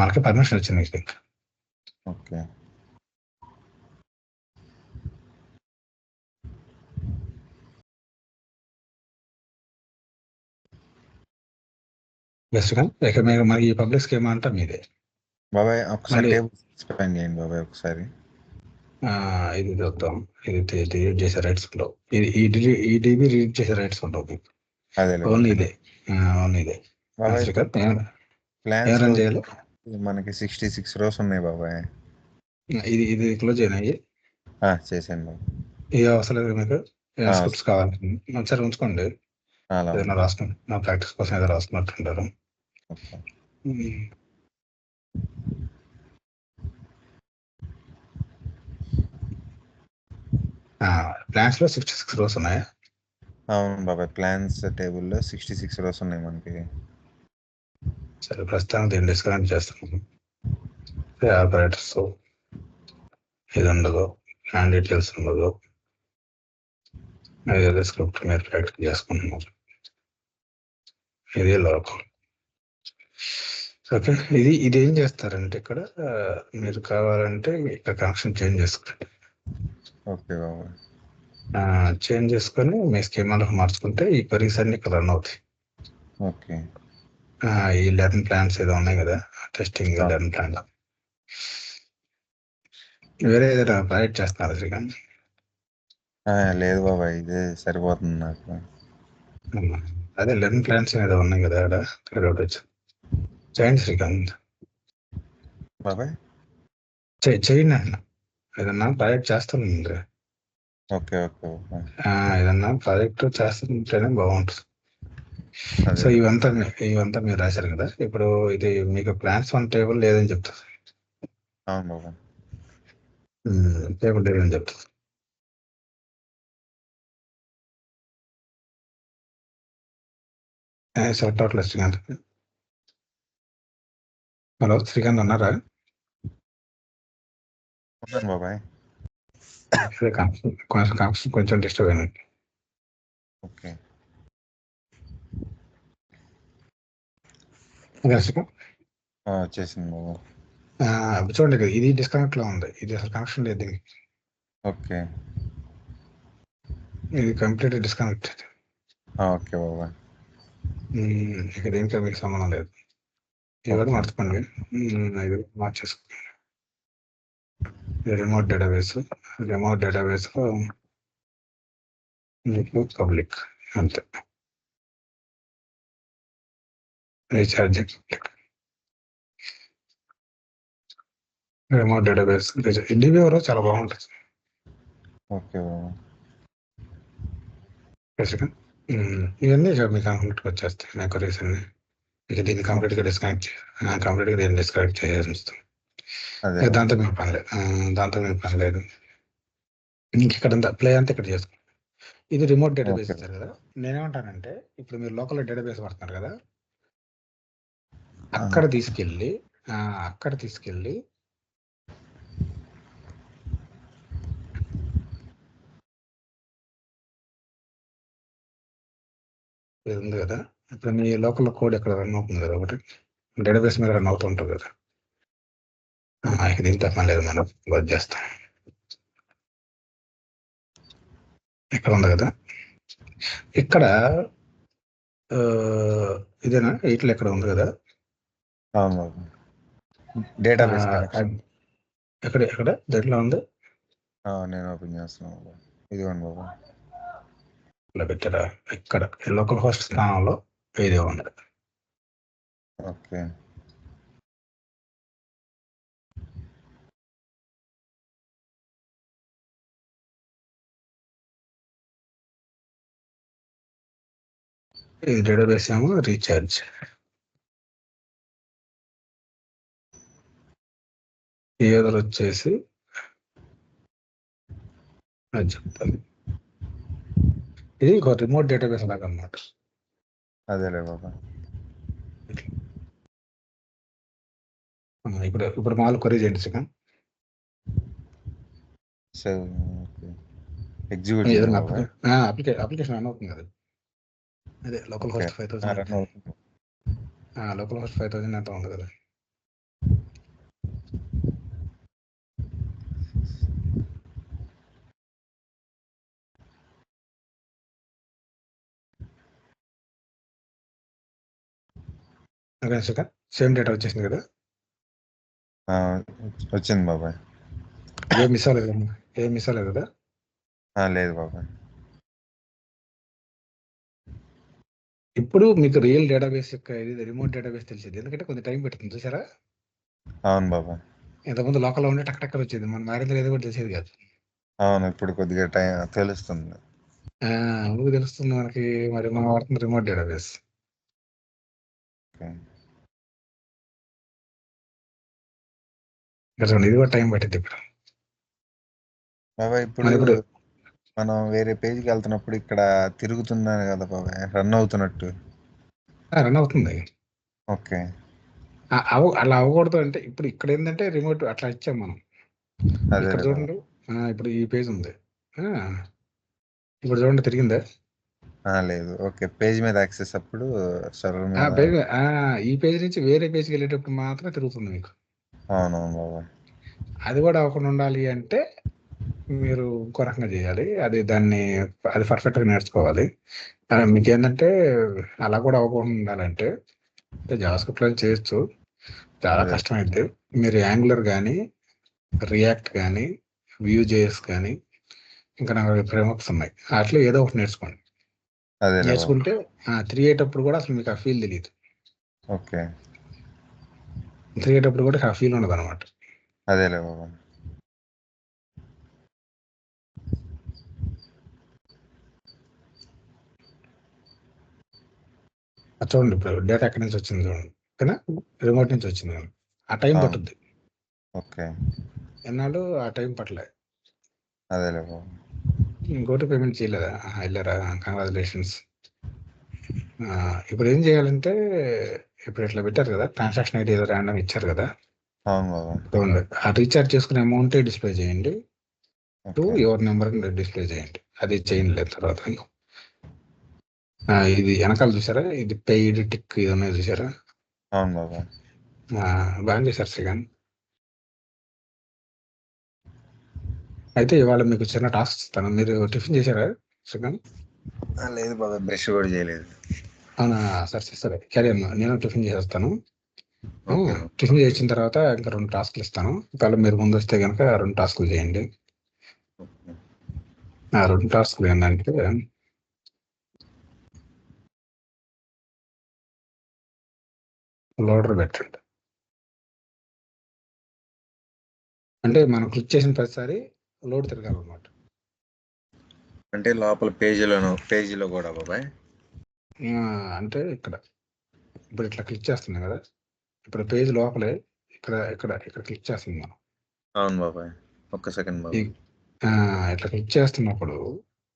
మనకి పర్మిషన్ వచ్చింది ఇంకా. ఓకే బెస్ట్గా ఇక మీరు మరి ఈ పబ్లిక్ స్కీమా అంతా మీదే బాబాయ్. ఒకసారి మళ్ళీ టేబుల్ ఎక్స్ప్లెయిన్ చేయండి బాబాయ్ ఒకసారి. ఇది చూద్దాం. ఇది డిలీట్ చేసే రైట్స్ లో ఈ DB రీడ్ చేసే రైట్స్ ఉండవు మీకు. అదేలే ఓన్లీ ఇదే. ఓన్లీ ఇదే. బాబాయ్. శ్రీకాంత్ ప్లాన్స్ ఏం రన్ చేయాలి? మనకి 66 rows ఉన్నాయి బాబాయ్. ఇది క్లోజ్ అయినాయి. చేసాను బాబాయ్. ఇది అవసరం లేదు మీకు. స్క్రిప్ట్స్ కావాలి ఒకసారి ఉంచుకోండి. అలా ఏదైనా రాసుకుంటారు, నా ప్రాక్టీస్ కోసం ఏదో రాసుకున్నట్టుంటారు. ఓకే. ప్లాన్స్ లో 66 rows ఉన్నాయా? అవును బాబాయ్. ప్లాన్స్ టేబుల్లో 66 rows ఉన్నాయి మనకి. సరే, ప్రస్తుతానికి దీన్ని డిస్కనెక్ట్ చేస్తున్నాము. ఆపరేటర్స్ ఇది ఉండదు, హ్యాండ్ డీటెయిల్స్ ఉండదు. ఏదో స్క్రిప్ట్ మీరు ప్రాక్టీస్ చేసుకుంటున్నారు. ఇది లోకల్. ఓకే. ఇది ఏం చేస్తారంటే ఇక్కడ మీరు కావాలంటే ఇక్కడ కనెక్షన్ చేంజ్ చేసుకోండి. ఓకే బాబాయ్. చేంజ్ చేసుకొని మీ స్కీమాలకు మార్చుకుంటే ఈ క్వరీస్ అన్ని ఇక్కడ రన్ అవుతాయి. ఓకే. ఈ లెర్న్ ప్లాన్స్ ఏదో ఉన్నాయి కదా, టెస్టింగ్ లెర్న్ ప్లాన్. వేరే ఏదైనా ప్రాజెక్ట్ చేస్తున్నారు శ్రీకాంత్? లేదు బాబాయ్, ఇదే సరిపోతుంది నాకు. అదే లెర్న్ ప్లాన్స్ ఏదో ఉన్నాయి కదా అక్కడ వచ్చి చేయండి శ్రీకాంత్. బాబాయ్ చేయండి అన్న. ఏదన్నా ప్రాజెక్ట్ చేస్తాను. Okay okay. ఏదన్నా ప్రాజెక్ట్ చేస్తుంటేనే బాగుంటుంది. సో ఇవంతా మీరు రాశారు కదా. ఇప్పుడు ఇది మీకు ప్లాన్స్ వన్ టేబుల్ లేదని చెప్తారు. అవును బాబాయ్. టేబుల్ లేదని చెప్తారు. సెట్ అవట్లేదు శ్రీకాంత్. హలో శ్రీకాంత్ ఉన్నారా? ఉన్నాను బాబాయ్. కొంచెం డిస్టర్బ్ అయినట్టు. ఓకే. చేసింది బాబాయ్. చూడండి ఇక్కడ ఇది డిస్కనెక్ట్ లో ఉంది, ఇది అసలు కనెక్షన్ లేదు దీనికి, ఓకే. ఇది కంప్లీట్ డిస్కనెక్ట్. ఓకే బాబాయ్. ఇక దీనికి మీకు సంబంధం లేదు. ఇది కూడా ఓకే. మార్చుకోండి. ఇది మార్చేసుకోండి. రిమోట్ డేటాబేస్, రిమోట్ డేటాబేస్ లో మీకు పబ్లిక్ అంతే, రీఛార్జ్ పబ్లిక్. రిమోట్ డేటాబేస్ డిబివర్ చాలా బాగుంటుంది. ఓకే బాబాయ్. ఇవన్నీ మీకు కంప్లీట్గా వచ్చేస్తాయి నా క్వరీస్ అన్ని. ఇక దీన్ని కంప్లీట్గా డిస్కనెక్ట్ కంప్లీట్గా దీన్ని డిస్కనెక్ట్ చేయాల్సి వస్తుంది. అదే ఇక దాంతో మీకు పని లేదు, దాంతో మీకు పని లేదు. ఇంక ఇక్కడ ప్లే అంతా ఇక్కడ చేసుకోండి. ఇది రిమోట్ డేటాబేస్ ఓకే. ఇచ్చారు కదా. నేనేమంటానంటే ఇప్పుడు మీరు లోకల్ డేటాబేస్ వాడుతున్నారు కదా, అక్కడ తీసుకెళ్ళి ఇది ఉంది కదా, ఇప్పుడు మీ లోకల్ కోడ్ ఎక్కడ రన్ అవుతుంది కదా, ఒకటి డేటాబేస్ మీద రన్ అవుతూ ఉంటుంది కదా. ఇక దీంతో పని లేదు, మనం వర్క్ చేస్తాం. ఇక్కడ ఉంది కదా, ఇక్కడ ఇదేనా ఇట్లా ఎక్కడ ఉంది కదా. అవును బాబాయ్. డేటాబేస్ కనెక్షన్ ఎక్కడ దేంట్లో ఉంది, నేను ఓపెన్ చేస్తున్నాను బాబాయ్. ఇదిగోండి బాబాయ్. ఇలా పెట్టారా, ఇక్కడ లోకల్ హోస్ట్ స్థానంలో ఇది ఉంది. ఓకే. ఇది డేటాబేస్ ఏమో రీఛార్జ్. యూజర్ వచ్చేసి అది చెప్తాను, ఇది ఇంకో రిమోట్ డేటాబేస్ లాగా అన్నమాట. అదేలే బాబాయ్. ఇప్పుడు మామూలు క్వరీ చేయండి సెకండ్. ఎగ్జిక్యూటివ్ అప్లికేషన్ రన్ అవుతుంది కదా, అదే లోకల్ హోస్ట్ 5000, లోకల్ హోస్ట్ 5000 ఎంత ఉంది కదా. ఓకే సెకండ్, సేమ్ డేటా వచ్చేసింది కదా. వచ్చింది బాబాయ్. ఏం మిస్ అవ్వలేదు కదా. లేదు బాబాయ్. ఇప్పుడు మీకు రియల్ డేటాబేస్ యొక్క ఇది రిమోట్ డేటాబేస్ తెలిసింది, ఎందుకంటే కొంచెం టైం పడుతుంది చూసారా. అవును బాబాయ్. ఇంతకుముందు లోకల్లో ఉండే టక్ వచ్చేది, మన మారింది ఏదో కూడా తెలిసేది కాదు. అవును, ఇప్పుడు కొద్దిగా టైం తెలుస్తుంది. ఊరు తెలుస్తుంది మనకి, మరి మనం వాడుతున్న రిమోట్ డేటాబేస్. ఇది కూడా టైం పట్టింది ఇప్పుడు. బాబాయ్ ఇప్పుడు మనం వేరే పేజ్కి వెళ్తున్నప్పుడు ఇక్కడ తిరుగుతుందని కదా బాబాయ్, రన్ అవుతున్నట్టు. రన్ అవుతుంది. ఓకే. అలా అవ్వకూడదు అంటే ఇప్పుడు ఇక్కడ ఏంటంటే రిమోట్ అట్లా ఇచ్చాం మనం. ఇక్కడ చూడండి, ఇప్పుడు ఈ పేజ్ ఉంది, ఇప్పుడు చూడండి తిరిగిందా. లేదు. ఓకే, పేజ్ మీద యాక్సెస్ అప్పుడు సర్వర్ మీద. ఈ పేజ్ నుంచి వేరే పేజ్కి వెళ్ళేటప్పుడు మాత్రం తిరుగుతుంది మీకు. అవునవును బాబాయ్. అది కూడా అవ్వకుండా ఉండాలి అంటే మీరు ఇంకో రకంగా చేయాలి. అది పర్ఫెక్ట్గా నేర్చుకోవాలి. మీకు ఏంటంటే అలా కూడా అవ్వకుండా ఉండాలంటే జావాస్క్రిప్ట్లో చేయొచ్చు, చాలా కష్టమైంది. మీరు యాంగులర్ కానీ, రియాక్ట్ కానీ, Vue.js కానీ, ఇంకా నాకు ఫ్రేమ్వర్క్స్ ఉన్నాయి, అట్లా ఏదో ఒకటి నేర్చుకోండి. నేర్చుకుంటే 3 అయ్యేటప్పుడు కూడా అసలు మీకు ఆ ఫీల్ తెలియదు. ఓకే. 3 అయ్యేటప్పుడు కూడా ఆ ఫీల్ ఉండదు అనమాట. అదేలే బాబా. చూడండి ఇప్పుడు డేటా ఎక్కడి నుంచి వచ్చింది చూడండి, ఓకేనా, రిమోట్ నుంచి వచ్చింది. ఆ టైం పట్టుద్ది. ఓకే. ఎన్నాళ్ళు ఆ టైం పట్టలే. అదేలే బాబా. ఇంకోటి పేమెంట్ చేయలేదా, వెళ్ళారా, కంగ్రాచులేషన్స్. ఇప్పుడు ఏం చేయాలంటే ఇప్పుడు ఇట్లా పెట్టారు కదా, ట్రాన్సాక్షన్ ఐడి ఏదో ర్యాండమ్ ఇచ్చారు కదా. అవును బాబా. ఆ రీఛార్జ్ చేసుకునే అమౌంటే డిస్ప్లే చేయండి, ఎవరి నెంబర్ డిస్ప్లే చేయండి. అది చేయలేదు తర్వాత ఇది వెనకాల చూసారా, ఇది పెయిడ్ టిక్ ఇది అనేది చూసారా. అవును బాబా. బాగా చేశారు శ్రీకాంత్. అయితే ఇవాళ మీకు చిన్న టాస్క్ ఇస్తాను. మీరు టిఫిన్ చేశారా శ్రీకాంత్? లేదు బాబాయ్, బ్రష్ కూడా చేయలేదు. అవునా? సరే క్యారీ అన్న, నేను టిఫిన్ చేసేస్తాను. ఓకే. టిఫిన్ చేసిన తర్వాత ఇంకా 2 టాస్క్లు ఇస్తాను. ఒకవేళ మీరు ముందు వస్తే కనుక 2 టాస్క్లు చేయండి. ఓకే. 2 టాస్క్లు ఏంటంటే లోడర్ పెట్టండి. అంటే మనం క్లిక్ చేసిన ప్రతిసారి లోడ్ తిరగాలన్నమాట. అంటే లోపల పేజీలో కూడా బాబాయ్? అంటే ఇక్కడ ఇప్పుడు ఇట్లా క్లిక్ చేస్తున్నాం కదా, ఇప్పుడు పేజ్ లోపలే ఇక్కడ ఇక్కడ ఇక్కడ క్లిక్ చేస్తుంది మనం. అవును బాబాయ్, ఒక్క సెకండ్ బాబాయ్. ఇట్లా క్లిక్ చేస్తున్నప్పుడు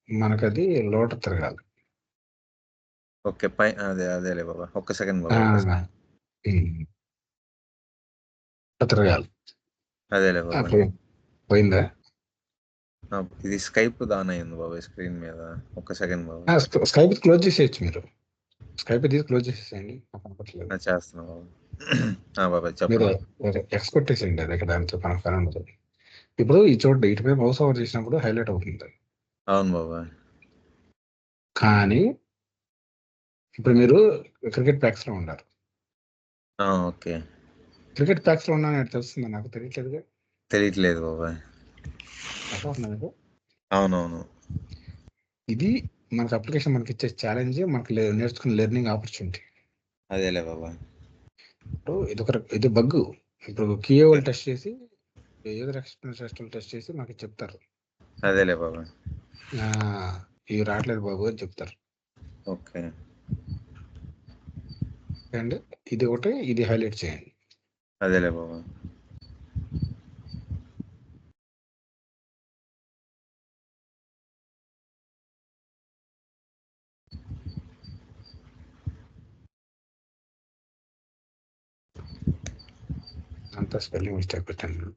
మనకది లోడర్ తిరగాలి. ఓకే, అదేలే బాబా, ఒక్క సెకండ్ బాబా. తిరగాలి. అదేలే బాబా. పోయిందా? ఇది స్కైప్ దాన్ అయింది బాబాయ్ స్క్రీన్ మీద. ఒక్క సెకండ్ బాబా. స్కైప్ క్లోజ్ చేసేయచ్చు. మీరు స్కైప్ తీసి క్లోజ్ చేసేసేయండి. చేస్తున్నా బాబాయ్. చెప్పండి. మీరు ఎక్స్పెక్ట్ చేసేయండి, అది దాంతో మనకు పని ఉండదు. ఇప్పుడు ఈ చోట ఇటు మీద మౌస్ ఓవర్ చేసినప్పుడు హైలైట్ అవుతుంది. అవును బాబాయ్. కానీ ఇప్పుడు మీరు క్రికెట్ ప్యాక్స్ లో ఉన్నారు. ఓకే. క్రికెట్ ప్యాక్స్ లో ఉన్నా తెలుస్తుంది, నాకు తెలియట్లేదు బాబాయ్. అవునవును. ఇది మనకి అప్లికేషన్ మనకి ఇచ్చే ఛాలెంజ్, మనకి నేర్చుకునే లెర్నింగ్ ఆపర్చునిటీ. అదేలే బాబాయ్. ఇప్పుడు ఇది బగ్. ఇప్పుడు కీఓల్ టెస్ట్ చేసి, యూజర్ ఎక్స్పీరియన్స్ టెస్ట్ చేసి మాకు చెప్తారు. అదేలే బాబాయ్. ఇవి రావట్లేదు బాబు అని చెప్తారు. ఓకే. అండ్ ఇది ఒకటి, ఇది హైలైట్ చేయండి. అదేలే బాబాయ్. అంతా స్పెల్లింగ్ మిస్టేక్ పెట్టాను.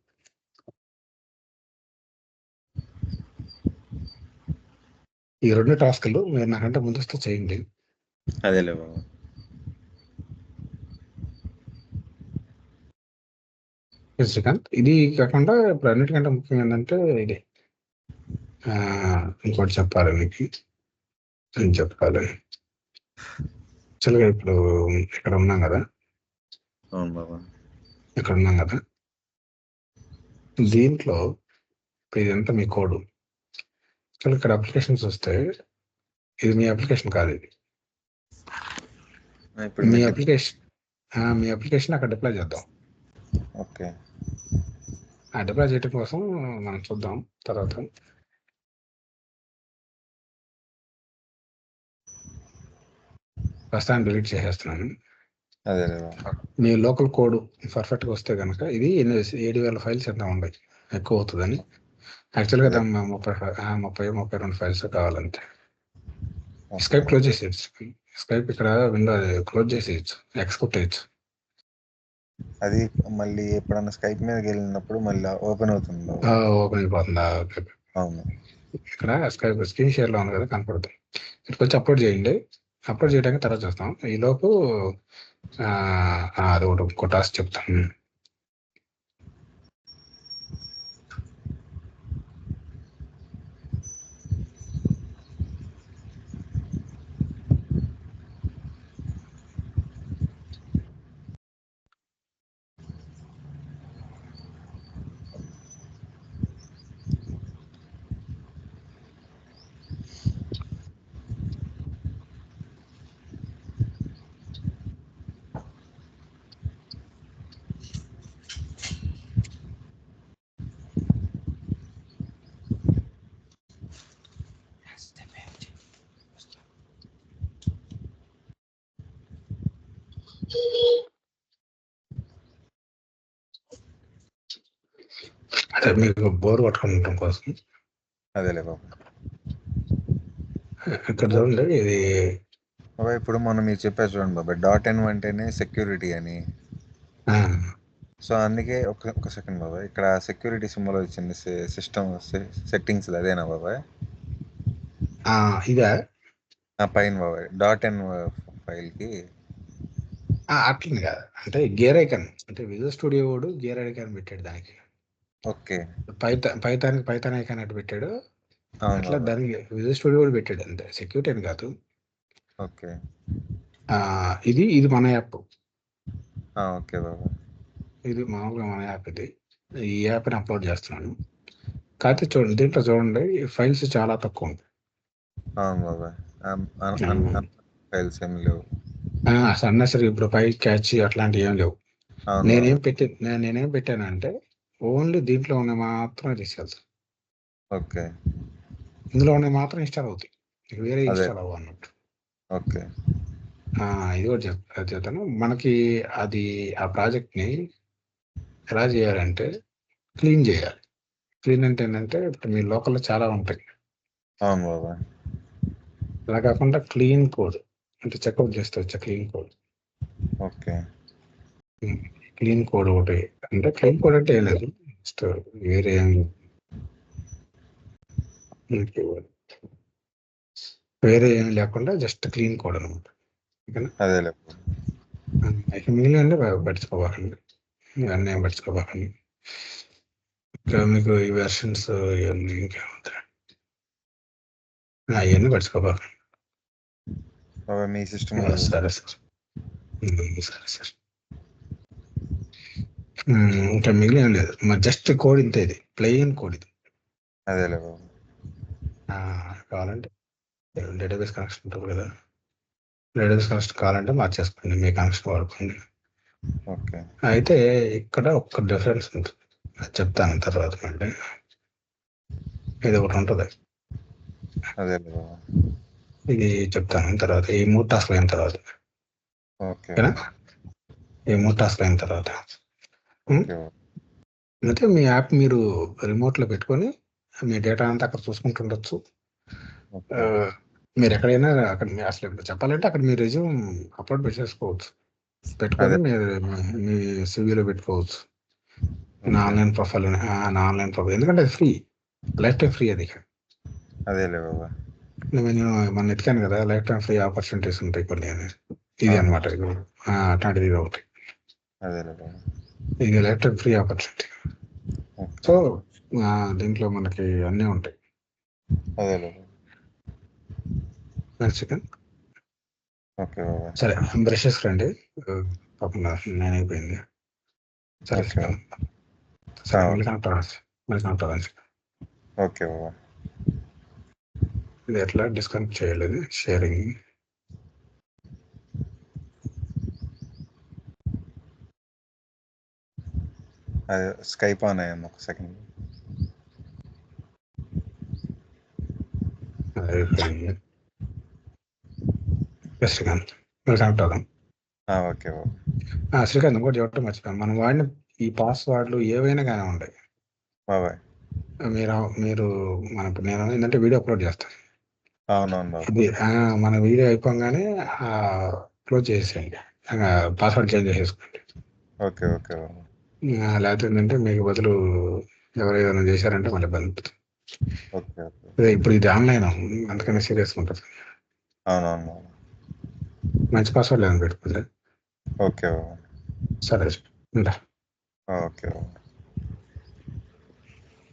ఈ 2 టాస్క్లు మీరు నాకంటే ముందస్తు చేయండి. అదేలే బాబా. శ్రీకాంత్, ఇది కాకుండా ఇప్పుడు అన్నిటికంటే ముఖ్యం ఏంటంటే ఇది ఇంకోటి చెప్పాలి మీకు. ఏం చెప్పాలి? యాక్చువల్గా ఇప్పుడు ఇక్కడ ఉన్నాం కదా, అవును బాబా, ఇక్కడ ఉన్నాం కదా, దీంట్లో ఇదంతా మీ కోడ్. ఇక్కడ అప్లికేషన్స్ వస్తే ఇది మీ అప్లికేషన్ కాదు. ఇది మీ అప్లికేషన్ అక్కడ డిప్లాయ్ చేద్దాం. ఓకే. డిప్లాయ్ చేయడం కోసం మనం చూద్దాం తర్వాత. ప్రస్తుతాన్ని డిలీట్ చేసేస్తున్నాను. అదే మీ లోకల్ కోడ్ పర్ఫెక్ట్గా వస్తే కనుక ఇది 7,000 ఫైల్స్ ఎంత ఉండదు, ఎక్కువ అవుతుందని. యాక్చువల్గా 32 ఫైల్స్ కావాలంటే. స్కైప్ క్లోజ్ చేసేయచ్చు. స్కైప్ ఇక్కడ విండో క్లోజ్ చేసేయచ్చు, ఎక్స్పోర్ట్ చేయొచ్చు. అది మళ్ళీ ఎప్పుడన్నా స్కైప్ మీదకి వెళ్ళినప్పుడు మళ్ళీ ఓపెన్ అవుతుంది. ఓపెన్ అయిపోతుందా? అవును. ఇక్కడ స్కైప్ స్క్రీన్ షేర్ లో ఉంది కదా, కనపడుతుంది. ఇక్కడికి వచ్చి అప్లోడ్ చేయండి. అప్లోడ్ చేయడానికి తర్వాత చూస్తాం. ఈలోపు అది ఒకటి ఇంకో టాస్క్ చెప్తాను. అదే మీకు బోర్ కొట్టుకోవడం కోసం. అదేలే బాబు. ఇక్కడ చూడండి, ఇది బాబాయ్ ఇప్పుడు మనం మీరు చెప్పారు చూడండి బాబాయ్, .n అంటేనే సెక్యూరిటీ అని. సో అందుకే ఒక సెకండ్ బాబాయ్, ఇక్కడ సెక్యూరిటీ సింబల్ వచ్చింది సిస్టమ్ సెట్టింగ్స్, అదేనా బాబాయ్? ఇదే పైన బాబాయ్ .n ఫైల్కి అట్లని కాదు, అంటే గేర్ ఐకాన్, అంటే విజువల్ స్టూడియో వాడు గేర్ ఐకాన్ పెట్టాడు దానికి. ఓకే. పైథాన్ ఐకాన్ అటు పెట్టాడు. అవును అట్లా బాబాయ్. దానికి విజువల్ స్టూడియో కూడా పెట్టాడు, అంతే. సెక్యూరిటీ అని కాదు. ఓకే. ఇది మన యాప్. ఓకే బాబాయ్. ఇది మామూలుగా మన యాప్. ఈ యాప్ని అప్లోడ్ చేస్తున్నాను. కాకపోతే చూడండి, దీంట్లో చూడండి ఫైల్స్ చాలా తక్కువ ఉంటాయి. అవును బాబాయ్. ఫైల్స్ ఏమి లేవు. అన్నసరి ఇప్పుడు పై క్యాచ్ అట్లాంటివి ఏం లేవు. అవును నేనేం బాబాయ్. పెట్టానంటే ఓన్లీ దీంట్లో ఉన్న మాత్రమే తీసుకెళ్తాను. ఓకే. ఇందులో ఉన్న మాత్రం ఇన్స్టాల్ అవుతాయి, వేరే అదే. ఇన్స్టాల్ అవ్వ అన్నట్టు. ఓకే. ఇది కూడా చెప్తాను. మనకి అది ఆ ప్రాజెక్ట్ని ఎలా చేయాలంటే క్లీన్ చేయాలి. క్లీన్ అంటే ఏంటంటే ఇప్పుడు మీ లోకల్లో చాలా ఉంటాయి. అవును బాబాయ్. అలా కాకుండా క్లీన్ కోడ్ అంటే చెక్అవుట్ చేస్తే వచ్చే clean code. Okay. Clean code ఒకటి అంటే క్లీన్ కోడ్ అంటే ఏం లేదు, జస్ట్ వేరే ఏం లేకుండా జస్ట్ క్లీన్ కోడ్ అనమాట. అదే మిగిలిన పట్టించుకోవాలండి, ఇవన్నీ ఏం పట్టించుకోవాలండి. ఇంకా మీకు ఈ వెర్షన్స్ ఇవన్నీ ఇంకేముంటాయి అవన్నీ పట్టించుకోవాలి. మీ సిస్టమ్. సరే సార్. ఇంకా మిగిలిన లేదు, మరి జస్ట్ కోడ్ ఇంతే, ఇది ప్లెయిన్ కోడ్ ఇది. అదేలే బాబు. కావాలంటే డేటాబేస్ కనెక్షన్ ఉంటుంది కదా, డేటాబేస్ కనెక్షన్ కావాలంటే మార్చేసుకోండి, మీ కనెక్షన్ వాడుకోండి. ఓకే. అయితే ఇక్కడ ఒక్క డిఫరెన్స్ ఉంటుంది, అది చెప్తాను తర్వాత. అంటే ఇది ఒకటి ఉంటుంది, అదేలే బాబు. ఇది చెప్తాను తర్వాత. ఈ 3 టాస్క్లు అయిన తర్వాత, ఓకేనా? ఈ 3 టాస్క్లు అయిన తర్వాత అయితే మీ యాప్ మీరు రిమోట్లో పెట్టుకొని మీ డేటా అంతా అక్కడ చూసుకుంటుండొచ్చు. మీరు ఎక్కడైనా అక్కడ అసలు చెప్పాలంటే అక్కడ మీ రెజ్యూమ్ అప్లోడ్ పెట్టేసుకోవచ్చు, పెట్టుకొని మీరు మీ సివిలో పెట్టుకోవచ్చు, నా ఆన్లైన్ ప్రొఫైల్. ఎందుకంటే అది ఫ్రీ, లైఫ్ టైం ఫ్రీ అది. అదేలే బాబా. నేను మన ఎత్తికాను కదా, లైఫ్ టైం ఫ్రీ ఆపర్చునిటీస్ ఉంటాయి కొన్ని, ఇది అనమాట. అట్లాంటిది ఇది ఒకటి. ఇది life time free opportunity. So దీంట్లో మనకి అన్నీ ఉంటాయి. సరే, బ్రషెస్ రండి, పాపం నేను అయిపోయింది. సరే సరే, మళ్ళీ కనెక్ట్ అవ్వాలి. ఓకే బాబా. ఇది ఎట్లా డిస్కనెక్ట్ చేయలేదు షేరింగ్. అది స్కైప్ ఆన్ అయ్యాము, ఒక సెకండ్. శ్రీకాంత్ మీరు కనెక్ట్ అవుదాం. ఓకే శ్రీకాంత్ ఇంకోటి చెప్పడం మర్చిపోయాను, మనం వాడిన ఈ పాస్వర్డ్లు ఏవైనా కానీ ఉంటాయి బాబాయ్. మీరు నేను ఏంటంటే వీడియో అప్లోడ్ చేస్తాను. అవునవును. మన వీడియో అయిపోగానే క్లోజ్ చేసేయండి, పాస్వర్డ్ చేంజ్ చేసేసుకోండి. Okay okay. లేకపోతే ఏంటంటే మీకు బదులు ఎవరైనా చేశారంటే మళ్ళీ ఇబ్బంది. ఓకే. ఇప్పుడు ఇది ఆన్లైన్, అందుకని సీరియస్గా ఉంటుంది. అవునవును. మంచి పాస్వర్డ్ లేదని పెట్టుకుంటే. ఓకే. సరే, ఓకే.